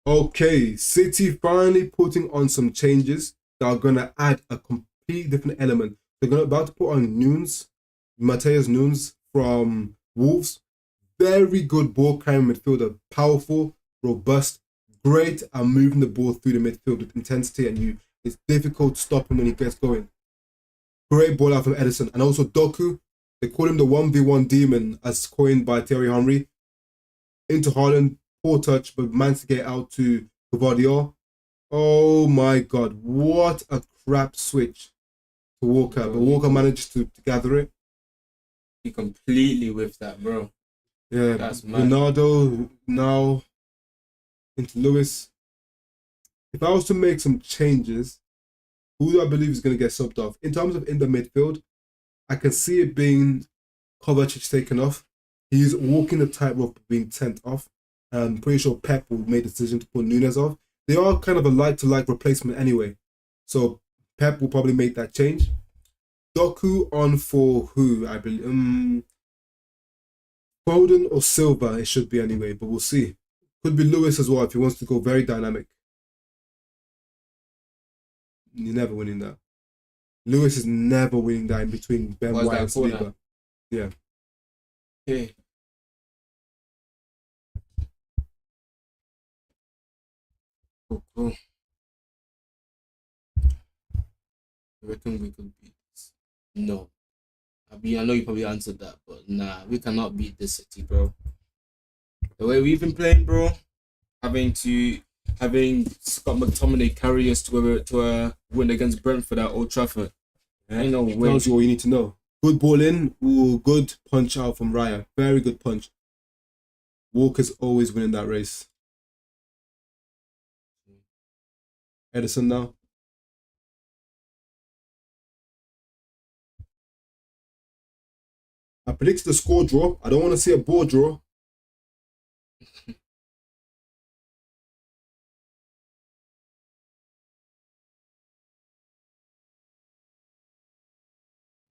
Okay, City finally putting on some changes that are going to add a complete different element. They're about to put on Nunes, Mateus Nunes, from Wolves. Very good ball carrying midfielder, powerful, robust, great at moving the ball through the midfield with intensity, and it's difficult to stop him when he gets going. Great ball out from Edison. And also Doku, they call him the 1v1 demon as coined by Thierry Henry. Into Haaland, poor touch, but managed to get out to Gvardiol. Oh my god, what a crap switch to Walker. But Walker managed to gather it. He completely whiffed that, bro. Yeah, That's mad. Ronaldo now into Lewis. If I was to make some changes, who do I believe is going to get subbed off? In terms of in the midfield, I can see it being Kovacic taken off. He's walking the tightrope of being sent off. I'm pretty sure Pep will make the decision to put Nunes off. They are kind of a like-to-like replacement anyway. So Pep will probably make that change. Doku on for who, I believe? Foden or Silva, it should be anyway, but we'll see. Could be Lewis as well if he wants to go very dynamic. You're never winning that. Lewis is never winning that in between Ben White and Saliba. Yeah. Okay. Cool. I reckon we could beat this. No. I know you probably answered that, but nah, we cannot beat this City, bro. The way we've been playing, bro, having Scott McTominay carry us to a win against Brentford at Old Trafford. Ain't no way. Tells you all you need to know. Good ball in. Ooh, good punch out from Raya. Very good punch. Walker's always winning that race. Edison now. I predicted the score draw. I don't want to see a ball draw.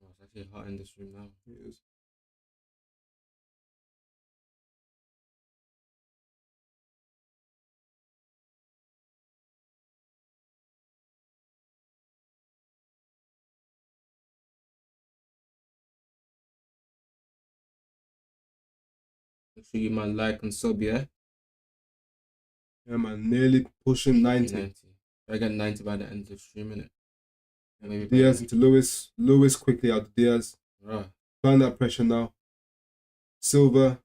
It's actually hot in this room now. It is. Make sure you man like and sub, yeah? Yeah, man. Nearly pushing 90. 90. I get 90 by the end of the stream, innit? Maybe Diaz into Lewis. Lewis quickly out to Diaz. Right. Applying that pressure now. Silva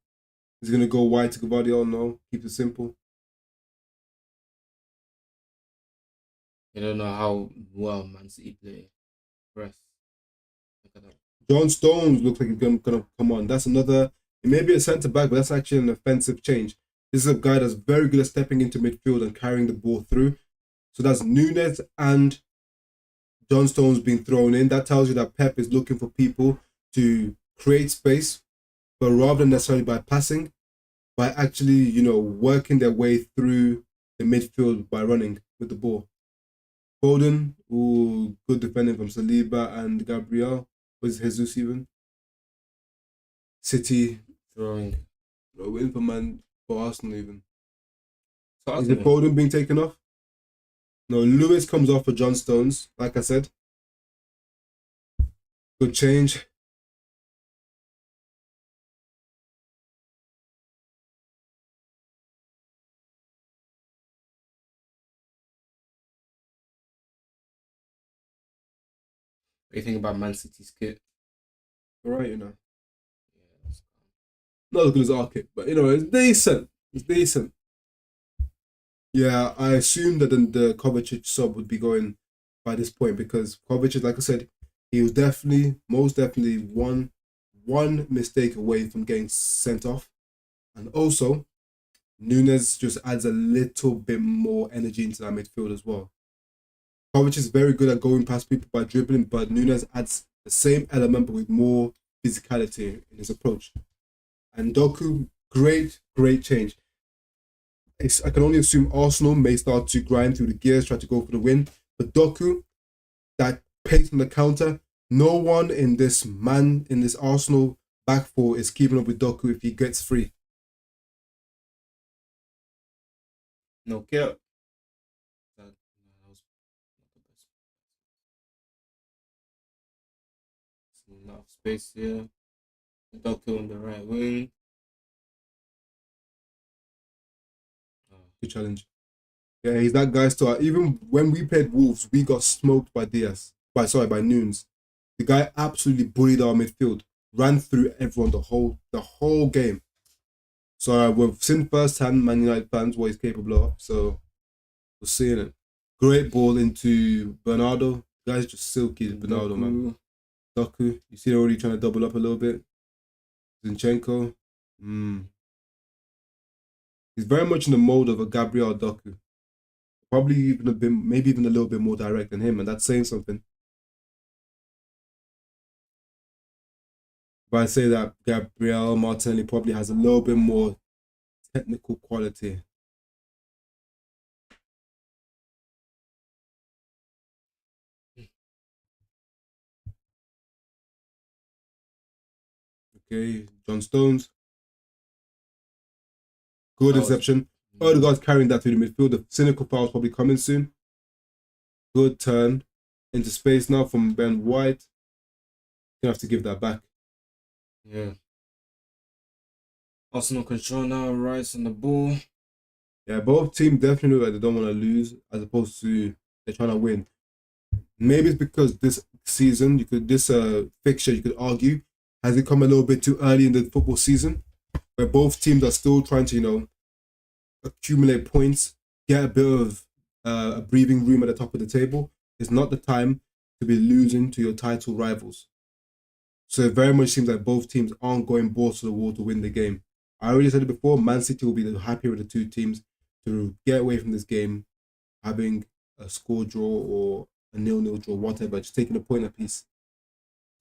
is going to go wide to Gvardiol. No, keep it simple. You don't know how well Man City play. Press. Look at that. John Stones looks like he's going to come on. That's another. It may be a centre back, but that's actually an offensive change. This is a guy that's very good at stepping into midfield and carrying the ball through. So that's Nunes and John Stones being thrown in. That tells you that Pep is looking for people to create space, but rather than necessarily by passing, by actually, working their way through the midfield by running with the ball. Foden, ooh, good defending from Saliba and Gabriel. Was Jesus even? City Throwing. win for Arsenal even. So Is it Foden being taken off? No, Lewis comes off for John Stones, like I said. Good change. What do you think about Man City's kit? Alright, Yeah, that's not as good as our kit, but it's decent. It's decent. Yeah, I assumed that the Kovacic sub would be going by this point because Kovacic, like I said, he was most definitely one mistake away from getting sent off. And also, Nunes just adds a little bit more energy into that midfield as well. Kovacic is very good at going past people by dribbling, but Nunes adds the same element but with more physicality in his approach. And Doku, great change. I can only assume Arsenal may start to grind through the gears, try to go for the win. But Doku, that pace on the counter, no one in this Arsenal back four is keeping up with Doku if he gets free. no cap. That was not the best. Enough space here. Doku on the right wing. Good challenge. Yeah, he's that guy still. Even when we played Wolves, we got smoked by Diaz. By Nunes. The guy absolutely bullied our midfield, ran through everyone the whole game. So we've seen firsthand Man United fans what he's capable of. So we're seeing it. Great ball into Bernardo. The guy's just silky, Bernardo, man. Doku. You see, they're already trying to double up a little bit. Zinchenko. He's very much in the mode of a Gabriel Doku. Probably even maybe even a little bit more direct than him, and that's saying something. But I say that Gabriel Martinelli probably has a little bit more technical quality. Okay, John Stones. Good inception. Odegaard's carrying that through the midfield. The cynical foul's probably coming soon. Good turn into space now from Ben White. Gonna have to give that back. Yeah. Arsenal control now, Rice on the ball. Yeah, both teams definitely look like they don't want to lose as opposed to they're trying to win. Maybe it's because this season, this fixture, you could argue, has it come a little bit too early in the football season, where both teams are still trying to, accumulate points, get a bit of a breathing room at the top of the table. It's not the time to be losing to your title rivals. So it very much seems like both teams aren't going balls to the wall to win the game. I already said it before, Man City will be the happier of the two teams to get away from this game, having a score draw or a 0-0 draw, whatever, just taking a point apiece.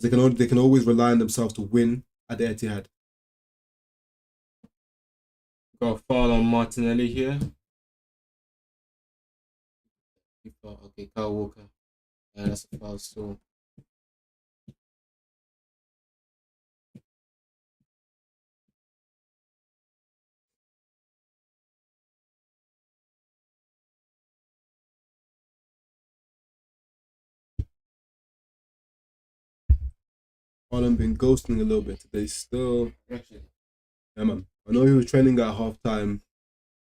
They can always rely on themselves to win at the Etihad. Got a foul on Martinelli here. Okay, Kyle Walker. Yeah, that's a foul still. Holland been ghosting a little bit today still. Actually. Yeah, man. I know he was training at halftime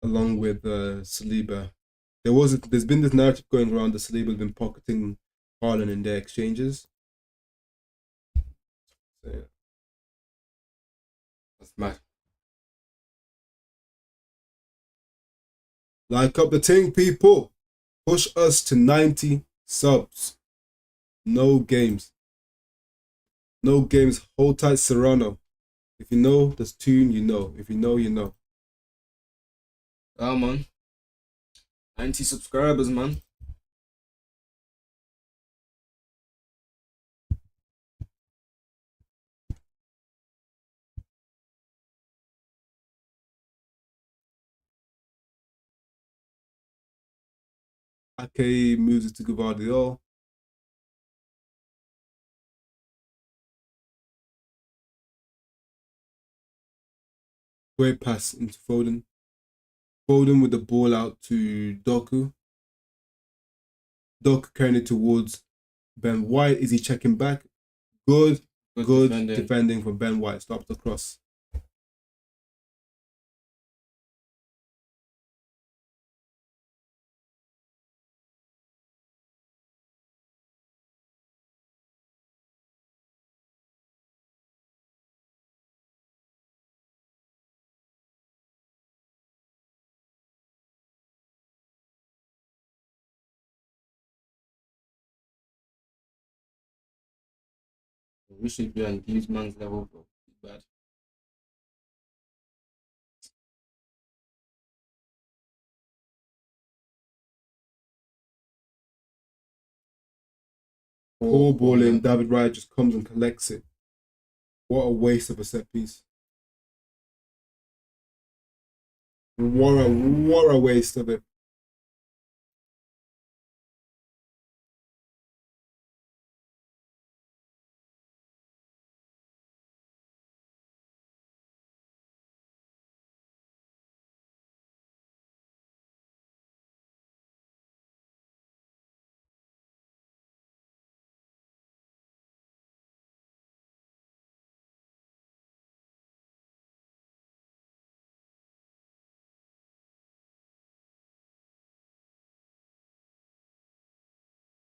along with Saliba. There's been this narrative going around that Saliba's been pocketing Haaland in their exchanges. So, yeah. That's mad. Like up the ting, people. Push us to 90 subs. No games. No games. Hold tight, Serrano. If you know this tune, you know. If you know, you know. Oh, man. 90 subscribers, man. Ake moves it to Gvardiol. Great pass into Foden. Foden with the ball out to Doku. Doku carrying it towards Ben White. Is he checking back? Good defending from Ben White. Stops the cross. We should be on these man's level, bro. Bad. Poor balling. David Raya just comes and collects it. What a waste of a set piece. What a waste of it.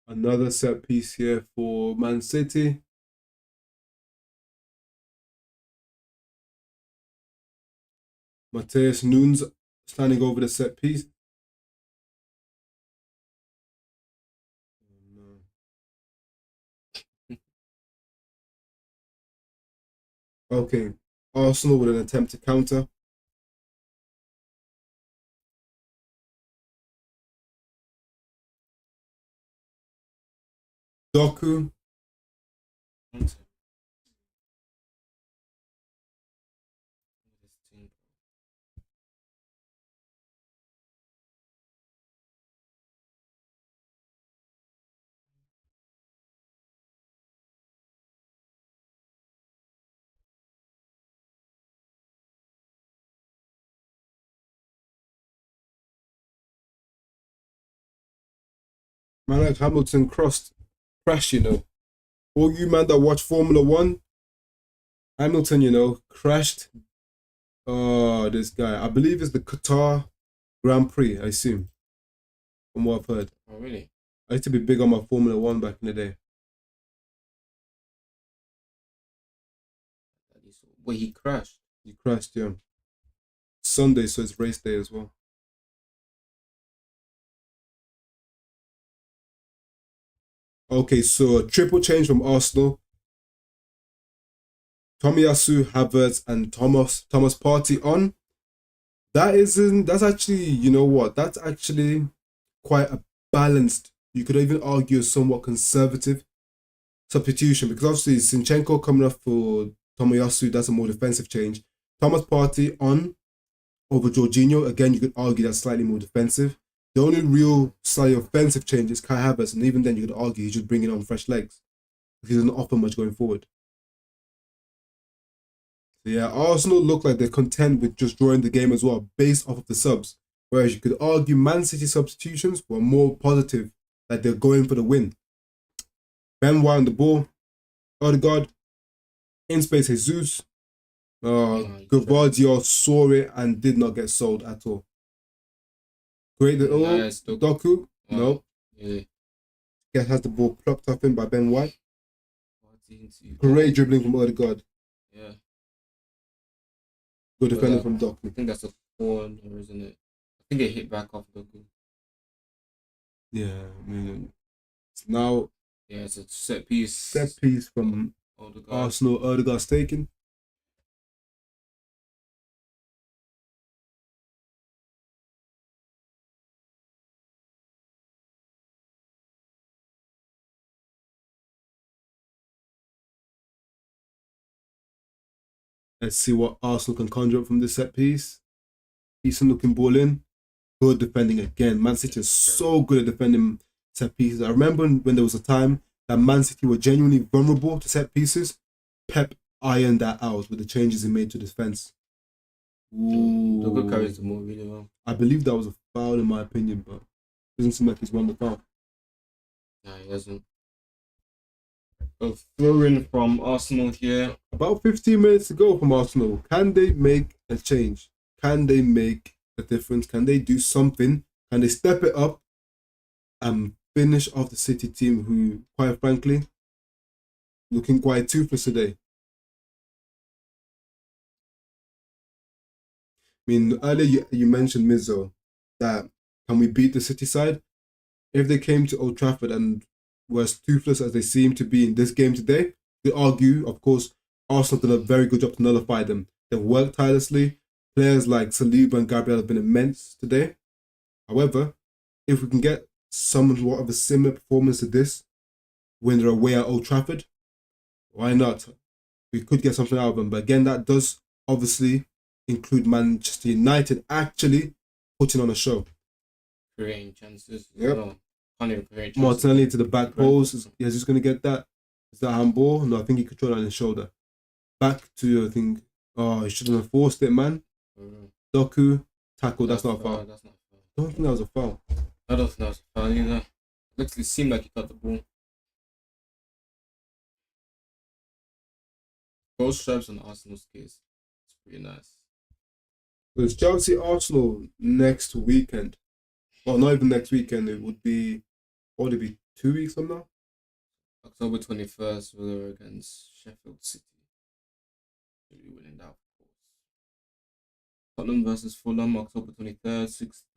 Another set piece here for Man City. Mateus Nunes standing over the set piece. Okay, Arsenal with an attempt to counter. Doku. Man, like Hamilton crash, you know. All you man that watch Formula One, Hamilton, you know, crashed. Oh, this guy. I believe it's the Qatar Grand Prix, I assume. From what I've heard. Oh, really? I used to be big on my Formula One back in the day. Wait, he crashed. He crashed, yeah. Sunday, so it's race day as well. Okay, so a triple change from Arsenal. Tomiyasu, Havertz, and Thomas Partey on. That's actually, you know what? That's actually quite a balanced, you could even argue a somewhat conservative substitution, because obviously Zinchenko coming off for Tomiyasu, that's a more defensive change. Thomas Partey on over Jorginho, again, you could argue that's slightly more defensive. The only real slightly offensive change is Kai Havertz, and even then you could argue he's just bringing on fresh legs. He doesn't offer much going forward. So yeah, Arsenal look like they're content with just drawing the game as well, based off of the subs. Whereas you could argue Man City substitutions were more positive, like they're going for the win. Ben White on the ball, Odegaard, in space Jesus. Gvardiol saw it and did not get sold at all. Great little Doku. No. Yeah. Guess has the ball plucked off him by Ben White. Great dribbling from Odegaard. Yeah. Good defending from Doku. I think that's a corner, isn't it? I think it hit back off Doku. Yeah, I mean, now. Yeah, it's a set piece. Set piece from Odegaard. Arsenal. Odegaard's taken. Let's see what Arsenal can conjure up from this set piece. Decent looking ball in. Good defending again. Man City is so good at defending set pieces. I remember when there was a time that Man City were genuinely vulnerable to set pieces. Pep ironed that out with the changes he made to defense. Doku carries the ball really well. I believe that was a foul in my opinion, but it doesn't seem like he's won the foul. Nah, he hasn't. A throw in from Arsenal here. About 15 minutes to go from Arsenal. Can they make a change? Can they make a difference? Can they do something? Can they step it up and finish off the City team who, quite frankly, looking quite toothless today? I mean, earlier you mentioned, Mizzo, that can we beat the City side? If they came to Old Trafford and were as toothless as they seem to be in this game today, they argue, of course, Arsenal did a very good job to nullify them. They've worked tirelessly. Players like Saliba and Gabriel have been immense today. However, if we can get somewhat of a similar performance to this when they're away at Old Trafford, why not? We could get something out of them. But again, that does obviously include Manchester United actually putting on a show. Creating chances. Yep. Martinelli to the back post. Is just going to get that? Is that handball? No, I think he controlled it on his shoulder. Back to, I think, he shouldn't have forced it, man. Doku, tackle, that's not a foul. That's not a foul. I don't think that was a foul. I don't think that was a foul either. It seemed like he got the ball. Both stripes on Arsenal's case. It's pretty nice. So it's Chelsea Arsenal next weekend. Well, not even next weekend. It would be, what would it be? 2 weeks from now. October 21st, Villa against Sheffield City. We'll be winning that, of course. Tottenham versus Fulham, October 23rd,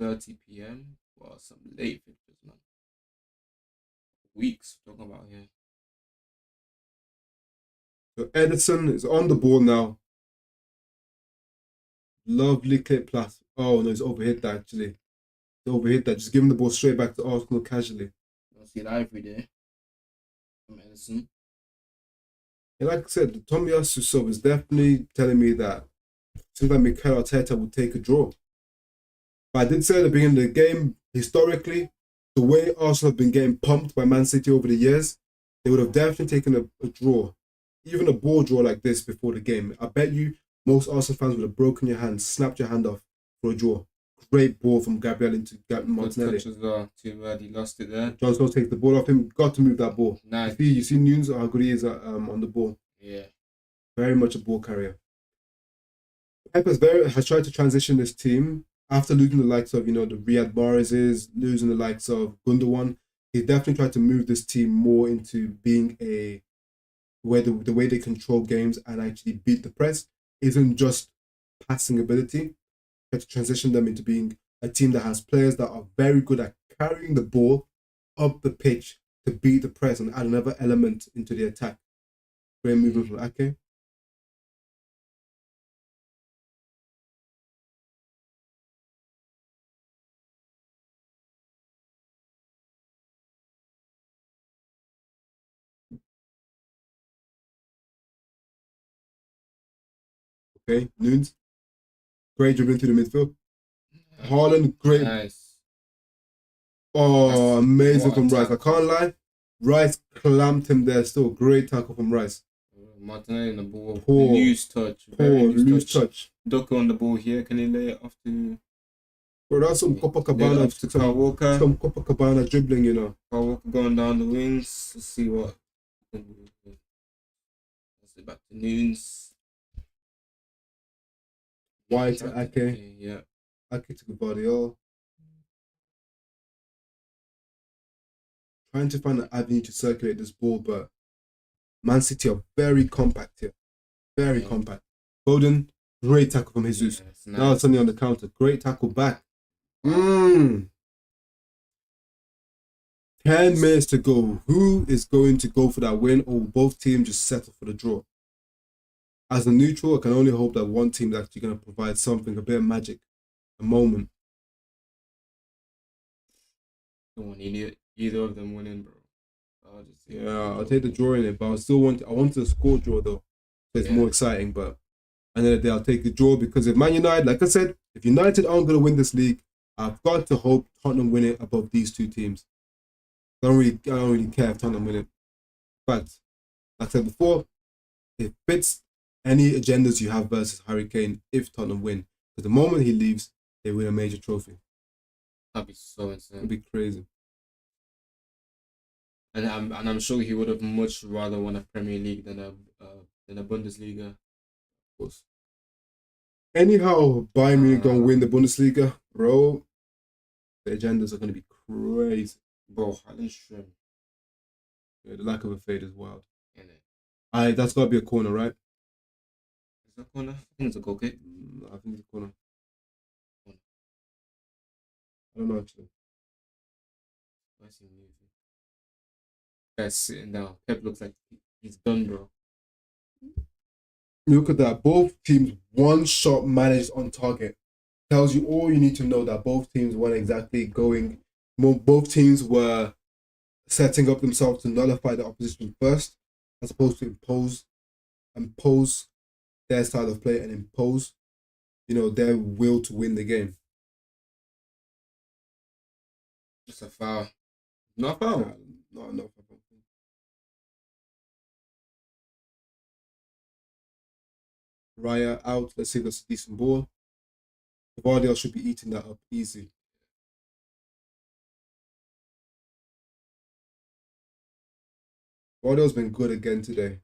6:30 p.m. Well, some late fixtures, man. Weeks we're talking about here. So Edison is on the ball now. Lovely clip pass. Oh no, he's overhit that actually. He's overhit that. Just giving the ball straight back to Arsenal casually. You don't see that every day from Edison. And like I said, Tomiyasu sub is definitely telling me that it seems like Mikel Arteta will take a draw. But I did say at the beginning of the game, historically, the way Arsenal have been getting pumped by Man City over the years, they would have definitely taken a draw. Even a ball draw like this before the game. I bet you most Arsenal fans would have broken your hand, snapped your hand off for a draw. Great ball from Gabriel into Martinelli. Good touch as well. Too bad he lost it there. John Stones takes the ball off him. Got to move that ball. Nice. You see Nunes, how good he is on the ball. Yeah. Very much a ball carrier. Pep has tried to transition this team after losing the likes of, the Riyad Mahrez's, losing the likes of Gundogan. He's definitely tried to move this team more into being where the way they control games and actually beat the press isn't just passing ability. To transition them into being a team that has players that are very good at carrying the ball up the pitch to beat the press and add another element into the attack. Great movement from Ake. Okay, Nunes. Great dribbling to the midfield. Haaland, great. Nice. Oh, amazing from Rice. Tackle. I can't lie. Rice clamped him there still. Great tackle from Rice. Martinelli on the ball. Poor. Loose touch. Loose touch. Ducker on the ball here. Can he lay it off to... Bro, that's some Copacabana. To Kyle Walker. Some Copacabana dribbling, Kyle Walker going down the wings. Let's see what... Let's get back to Nunes. White to Ake. Yeah. Ake to Guardiola. Trying to find an avenue to circulate this ball, but Man City are very compact here. Very compact. Foden, great tackle from Jesus. Yeah, nice. Now it's only on the counter. Great tackle back. 10 minutes to go. Who is going to go for that win, or will both teams just settle for the draw? As a neutral, I can only hope that one team is actually going to provide something, a bit of magic, a moment. Don't want either of them winning, bro. I'll take the draw in it, but I wanted a score draw though. So it's more exciting, but at the end of the day, I'll take the draw because if Man United, like I said, if United aren't going to win this league, I've got to hope Tottenham win it above these two teams. I don't really care if Tottenham win it. But like I said before, it fits any agendas you have versus Harry Kane if Tottenham win. Because the moment he leaves, they win a major trophy. That'd be so insane. It'd be crazy. And I'm sure he would have much rather won a Premier League than a Bundesliga. Of course. Anyhow, Bayern Munich don't win the Bundesliga, bro. The agendas are going to be crazy. Bro, Hallenstrom. Yeah, the lack of a fade is wild. Yeah. That's got to be a corner, right? Is that corner? I think it's a goal kick. I think it's a corner. I don't know actually. Why is he moving? Guy's sitting down. Pep looks like he's done, bro. Look at that. Both teams one shot managed on target. Tells you all you need to know that both teams weren't exactly going. Both teams were setting up themselves to nullify the opposition first, as opposed to impose their style of play and impose, their will to win the game. Just a foul. Not a foul. No. Raya out. Let's see if that's a decent ball. Guardiola should be eating that up easy. Guardiola's been good again today.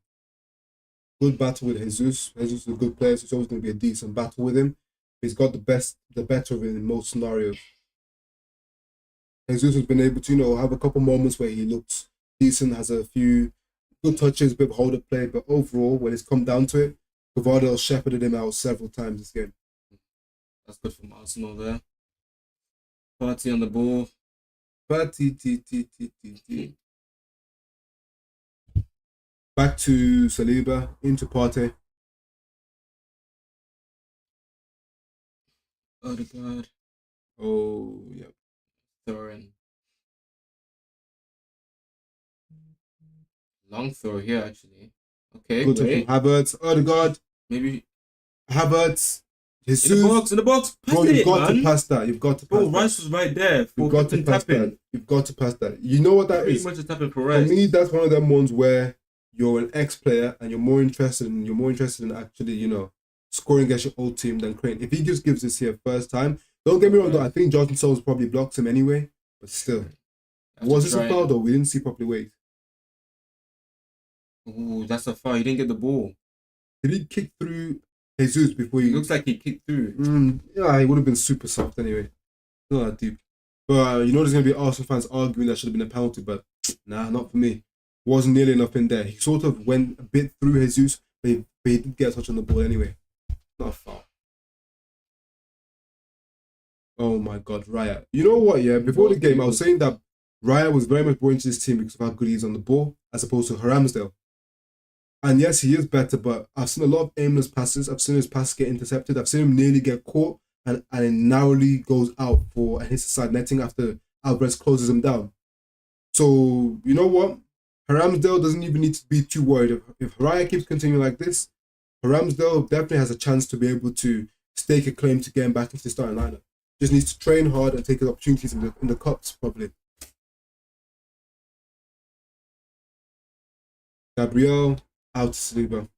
Good battle with Jesus. Jesus is a good player, so it's always going to be a decent battle with him. He's got the better of it in most scenarios. Jesus has been able to, have a couple moments where he looks decent, has a few good touches, a bit of hold up play, but overall, when it's come down to it, Gvardiol shepherded him out several times this game. That's good from Arsenal there. Party on the ball. Party, Back to Saliba, into Partey. Odegaard. Oh, yeah. Throwing. Long throw here, actually. Okay, Good great. from Havertz. Odegaard. Maybe Havertz. Jesus. In the box. Bro, you've got to pass that. You've got to pass that. Rice was right there. You've got to pass that. You've got to pass that. You know what that is? Pretty much a tapping for Rice. For me, that's one of them ones where you're an ex-player and you're more interested in actually, scoring against your old team than creating. If he just gives this here first time, don't get me wrong though, I think Jonathan Souls probably blocked him anyway, but still. Was this a foul though? We didn't see properly wait. Ooh, that's a foul. He didn't get the ball. Did he kick through Jesus before he... It looks like he kicked through. Yeah, he would have been super soft anyway. Not that deep. But there's going to be Arsenal fans arguing that should have been a penalty, but nah, not for me. Wasn't nearly enough in there. He sort of went a bit through Jesus, but he did get a touch on the ball anyway. Not a foul. Oh my God, Raya. You know what, yeah? Before the game, I was saying that Raya was very much brought into this team because of how good he is on the ball, as opposed to Ramsdale. And yes, he is better, but I've seen a lot of aimless passes. I've seen his passes get intercepted. I've seen him nearly get caught and it narrowly goes out for and hits the side netting after Alvarez closes him down. So, you know what? Ramsdale doesn't even need to be too worried. If Raya keeps continuing like this, Ramsdale definitely has a chance to be able to stake a claim to getting back into the starting lineup. Just needs to train hard and take his opportunities in the cups, probably. Gabriel out to Saliba.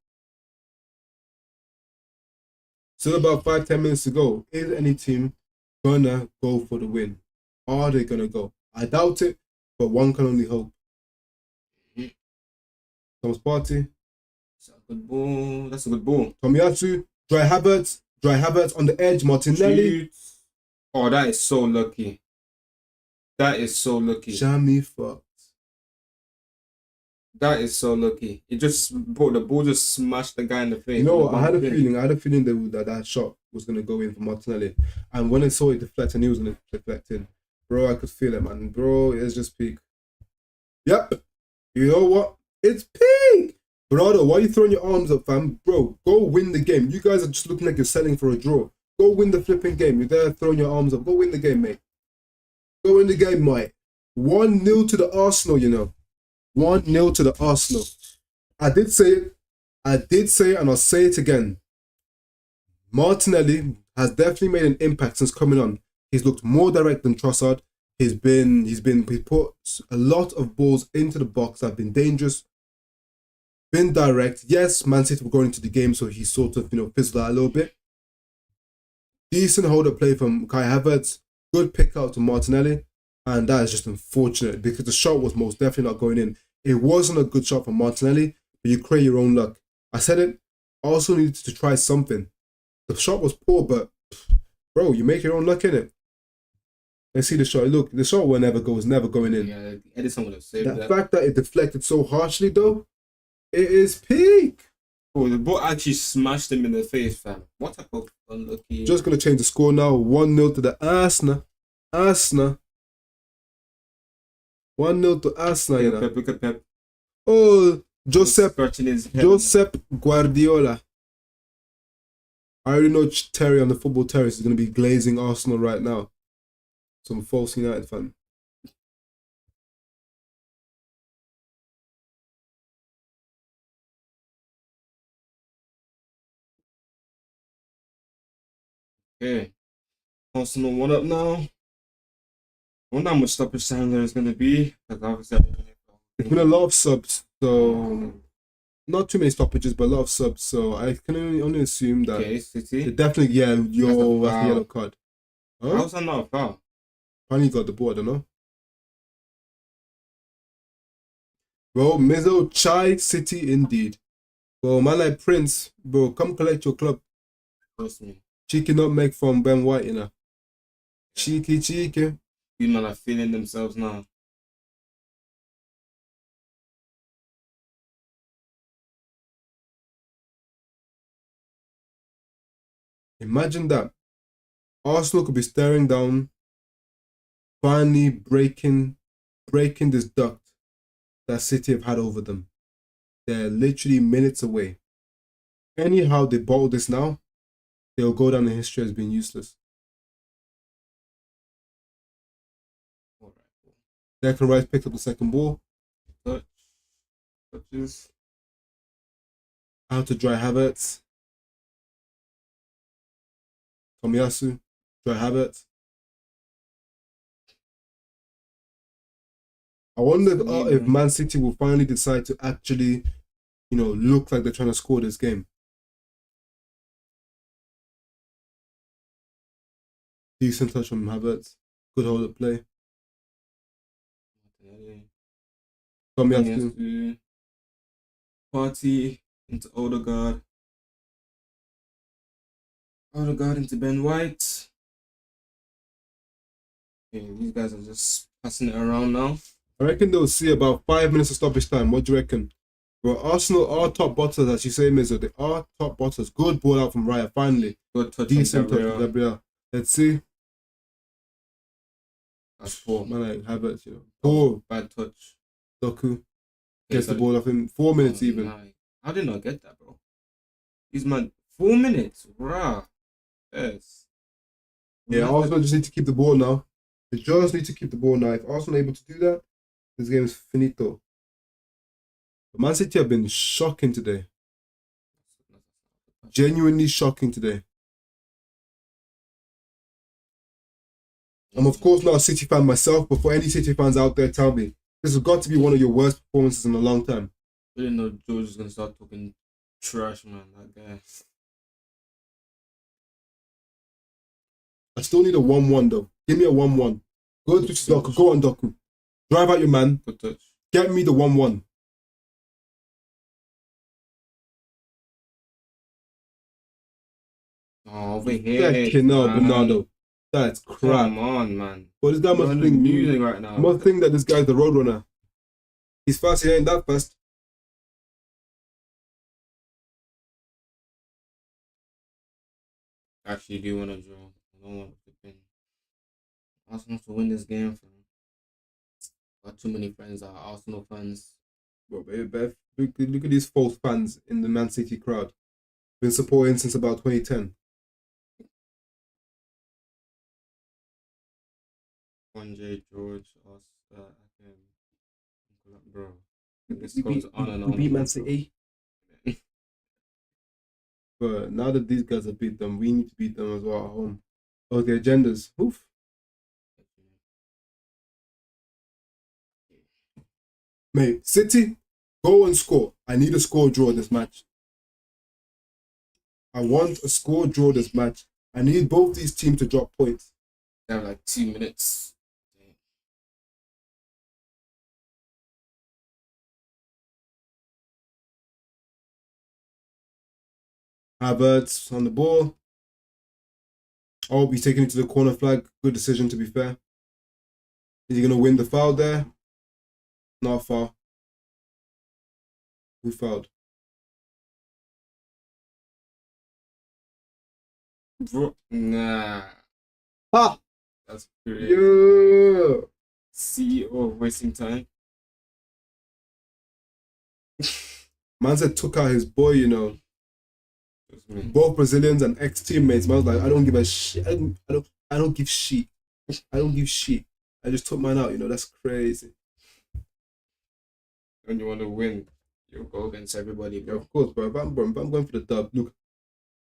Still about 5-10 minutes to go. Is any team gonna go for the win? Are they gonna go? I doubt it, but one can only hope. Thomas Partey. That's a good ball. Tomiyasu. Dry Havertz on the edge. Martinelli. Oh, that is so lucky. That is so lucky. Jamie fucked. That is so lucky. It just brought the ball, just smashed the guy in the face. You know, I had a feeling that shot was gonna go in for Martinelli, and when I saw it deflect and he was gonna deflect in, bro, I could feel it, man. Bro, it's just peak. Yep. You know what? It's peak. Brother, why are you throwing your arms up, fam? Bro, go win the game. You guys are just looking like you're selling for a draw. Go win the flipping game. You're there throwing your arms up. Go win the game, mate. Go win the game, mate. 1-0 to the Arsenal, 1-0 to the Arsenal. I did say it, and I'll say it again. Martinelli has definitely made an impact since coming on. He's looked more direct than Trossard. He put a lot of balls into the box that have been dangerous, been direct. Yes, Man City were going into the game, so he sort of, fizzled out a little bit. Decent hold-up play from Kai Havertz. Good pick out to Martinelli. And that is just unfortunate because the shot was most definitely not going in. It wasn't a good shot from Martinelli, but you create your own luck. I said it. Also needed to try something. The shot was poor, but bro, you make your own luck in it. Let's see the shot. Look, the shot will never go. It's never going in. Yeah, Edison would have saved that. The fact that it deflected so harshly, though, it is peak. Oh, the ball actually smashed him in the face, fam. What type of unlucky? Just gonna change the score now. 1-0 to the Assna. 1-0 to Assna, Look at Pep. Oh, Josep Guardiola. I already know Terry on the football terrace is going to be glazing Arsenal right now. Some false United fan. Okay. Arsenal 1 up now. I wonder how much stoppage time there is going to be. Because obviously, it's been a lot of subs, so not too many stoppages, but a lot of subs. So I can only assume that City. Definitely, yeah, that's a yellow card. Huh? How's that not a foul? Apparently got the ball, I don't know. Bro, Mizzo Chai City indeed. Bro, man like Prince, bro, come collect your club. Trust me. Cheeky nutmeg from Ben White, Cheeky. These men are feeling themselves now. Imagine that. Arsenal could be staring down, finally breaking this duct that City have had over them. They're literally minutes away. Anyhow they bottle this now, they'll go down in history as being useless. All right. Declan Rice picked up the second ball. Touches. Out to Dry Havertz. Tomiyasu. Dry Havertz. I wonder if Man City will finally decide to actually, look like they're trying to score this game. Decent touch from Havertz. Good hold of play. Tomiyasu. Party into Odegaard. Odegaard into Ben White. Okay, these guys are just passing it around now. I reckon they'll see about 5 minutes of stoppage time. What do you reckon? Well, Arsenal are top botters, as you say, Mizzo. They are top botters. Good ball out from Raya, finally. Good touch. Decent touch from Gabriel. Let's see. That's poor. Man, like Havertz, Poor. Bad touch. Doku gets the ball off in 4 minutes even. Nice. How did not get that, bro? These man, 4 minutes. Rah. Yes. Yeah, Arsenal just need to keep the ball now. They just need to keep the ball now. If Arsenal are able to do that, this game is finito. But Man City have been shocking today. Genuinely shocking today. I'm of course not a City fan myself, but for any City fans out there, tell me, this has got to be one of your worst performances in a long time. I didn't know George was gonna start talking trash, man. That guy. I still need a 1-1 though. Give me a 1-1. Go to Doku. Go on, Doku. Drive out your man. Good touch. Get me the 1-1. Oh, over here. No, Bernardo. That's crap. Come on, man. But this guy must think music right now. Must think that this guy's the roadrunner. He's fast. He ain't that fast. Actually, do want to draw. I don't want to win. Arsenal to win this game, fam. Got too many friends that are Arsenal fans. Well, baby, look at these false fans in the Man City crowd. Been supporting since about 2010. J George, bro. This goes on and on. We beat Man City. But now that these guys have beat them, we need to beat them as well at home. Oh, the agendas. Oof. Mate, City, go and score. I need a score draw this match. I want a score draw this match. I need both these teams to drop points. They have like 2 minutes. Havertz on the ball. Oh, he's taking it to the corner flag. Good decision, to be fair. Is he going to win the foul there? Not a foul. Who fouled? Bro, nah. Ha! That's great. Yeah. CEO wasting time. Man said took out his boy, Both Brazilians and ex-teammates. Man was like, I don't give a shit. I don't give shit. I don't give shit. I just took mine out, that's crazy. When you want to win, you go against everybody, bro. Yeah, of course, bro. If I'm going for the dub, look.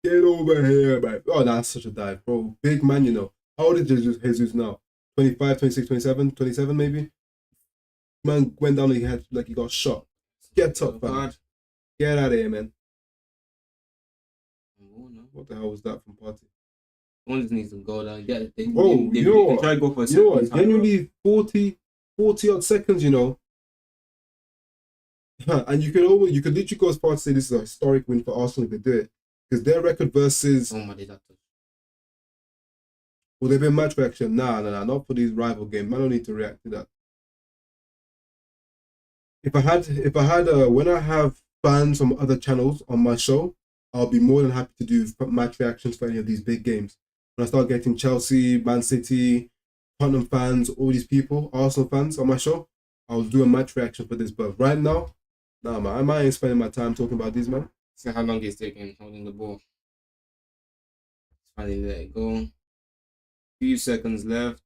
Get over here, bro. Oh, that's such a dive, bro. Big man, How old is Jesus now? 25, 26, 27, 27 maybe? Man went down like he got shot. Get up, man. Get out of here, man. What the hell was that from Party? One just needs to go down. They try to go for a second. Genuinely 40 odd seconds, And you could literally go as far as say this is a historic win for Arsenal if they do it. Because their record versus Will there be a match reaction? Nah, not for these rival games. I don't need to react to that. If I had, when I have fans from other channels on my show, I'll be more than happy to do match reactions for any of these big games. When I start getting Chelsea, Man City, Tottenham fans, all these people, Arsenal fans on my show, I'll do a match reaction for this. But right now, nah, man, I ain't spending my time talking about these, man. See how long it's taking holding the ball. Finally let it go. Few seconds left.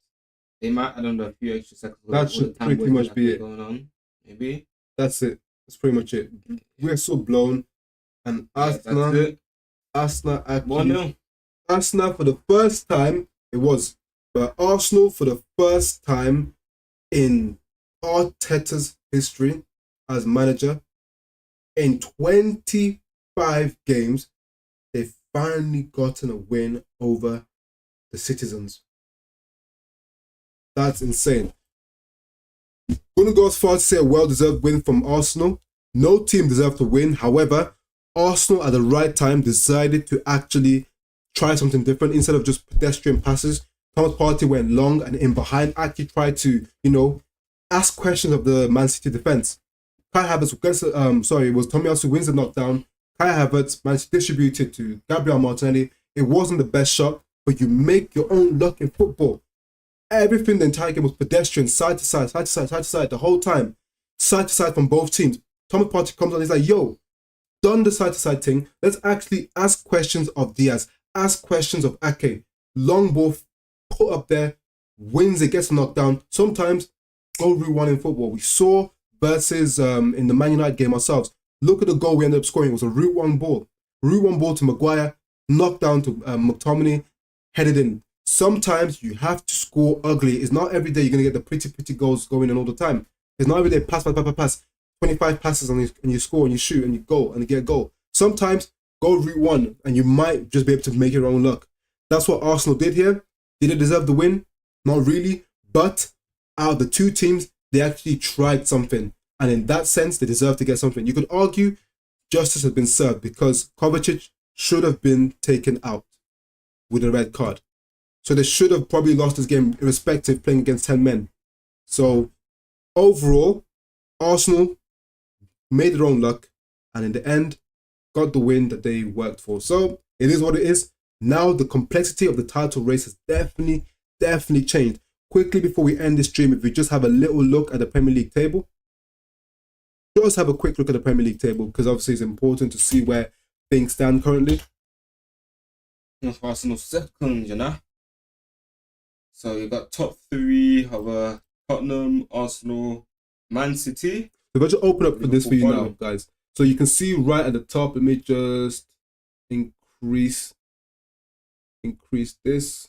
They might add on a few extra seconds. That should pretty much be it. Going on, maybe. That's it. That's pretty much it. We're so blown. And Assna actually, Assna for the first time, it was, but Arsenal for the first time in Arteta's history as manager, in 25 games, they've finally gotten a win over the citizens. That's insane. Gonna go as far as to say a well-deserved win from Arsenal. No team deserved to win. However, Arsenal at the right time decided to actually try something different. Instead of just pedestrian passes, Thomas Partey went long and in behind, actually tried to, ask questions of the Man City defense. Kai Havertz it was Tomiyasu wins the knockdown. Kai Havertz managed to distribute it to Gabriel Martinelli. It wasn't the best shot, but you make your own luck in football. Everything the entire game was pedestrian, side to side, the whole time. Side to side from both teams. Thomas Partey comes on, he's like, yo, done the side to side thing. Let's actually ask questions of Diaz, ask questions of Ake. Long ball put up there, wins it, gets knocked down. Sometimes go Route 1 in football. We saw versus in the Man United game ourselves. Look at the goal we ended up scoring. It was a Route 1 ball. Route 1 ball to Maguire, knocked down to McTominay, headed in. Sometimes you have to score ugly. It's not every day you're going to get the pretty goals going in all the time. It's not every day pass. 25 passes and you score and you shoot and you go and you get a goal. Sometimes go Route 1 and you might just be able to make your own luck. That's what Arsenal did here. Did they deserve the win? Not really. But out of the two teams, they actually tried something. And in that sense, they deserve to get something. You could argue justice has been served because Kovacic should have been taken out with a red card. So they should have probably lost this game irrespective playing against 10 men. So overall, Arsenal made their own luck and in the end got the win that they worked for. So it is what it is. Now the complexity of the title race has definitely changed. Quickly before we end this stream, if we just have a little look at the Premier League table. Just have a quick look at the Premier League table because obviously it's important to see where things stand currently. Arsenal second, So you got top three, however, Tottenham, Arsenal, Man City. If I just open up for this for you now, guys. So you can see right at the top, let me just increase this.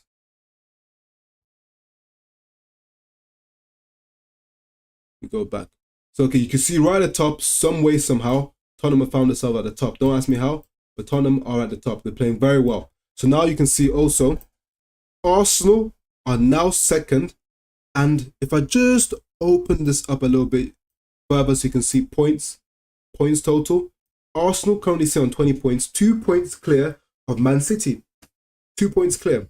We go back. So okay, you can see right at the top, some way, somehow, Tottenham have found themselves at the top. Don't ask me how, but Tottenham are at the top. They're playing very well. So now you can see also, Arsenal are now second. And if I just open this up a little bit further so you can see points total. Arsenal currently sit on 20 points, 2 points clear of Man City. 2 points clear.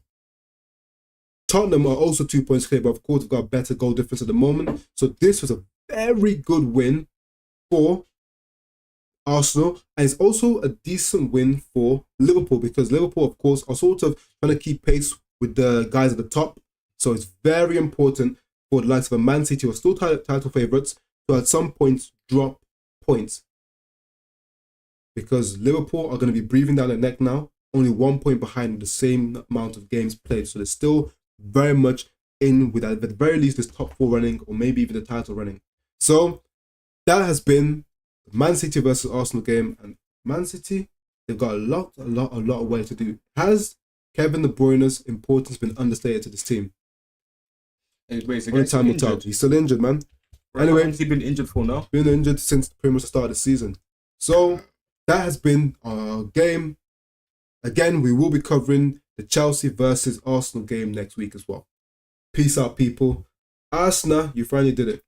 Tottenham are also 2 points clear, but of course, we've got a better goal difference at the moment. So this was a very good win for Arsenal. And it's also a decent win for Liverpool because Liverpool, of course, are sort of trying to keep pace with the guys at the top. So it's very important for the likes of a Man City who are still title favourites to at some points drop points. Because Liverpool are going to be breathing down their neck now, only 1 point behind the same amount of games played. So they're still very much in with, at the very least, this top four running or maybe even the title running. So that has been the Man City versus Arsenal game. And Man City, they've got a lot of work to do. Has Kevin De Bruyne's importance been understated to this team? Only time will tell. He's still injured, man. Anyway, has he been injured for now? Been injured since pretty much the start of the season. So that has been our game. Again, we will be covering the Chelsea versus Arsenal game next week as well. Peace out, people. Assna, you finally did it.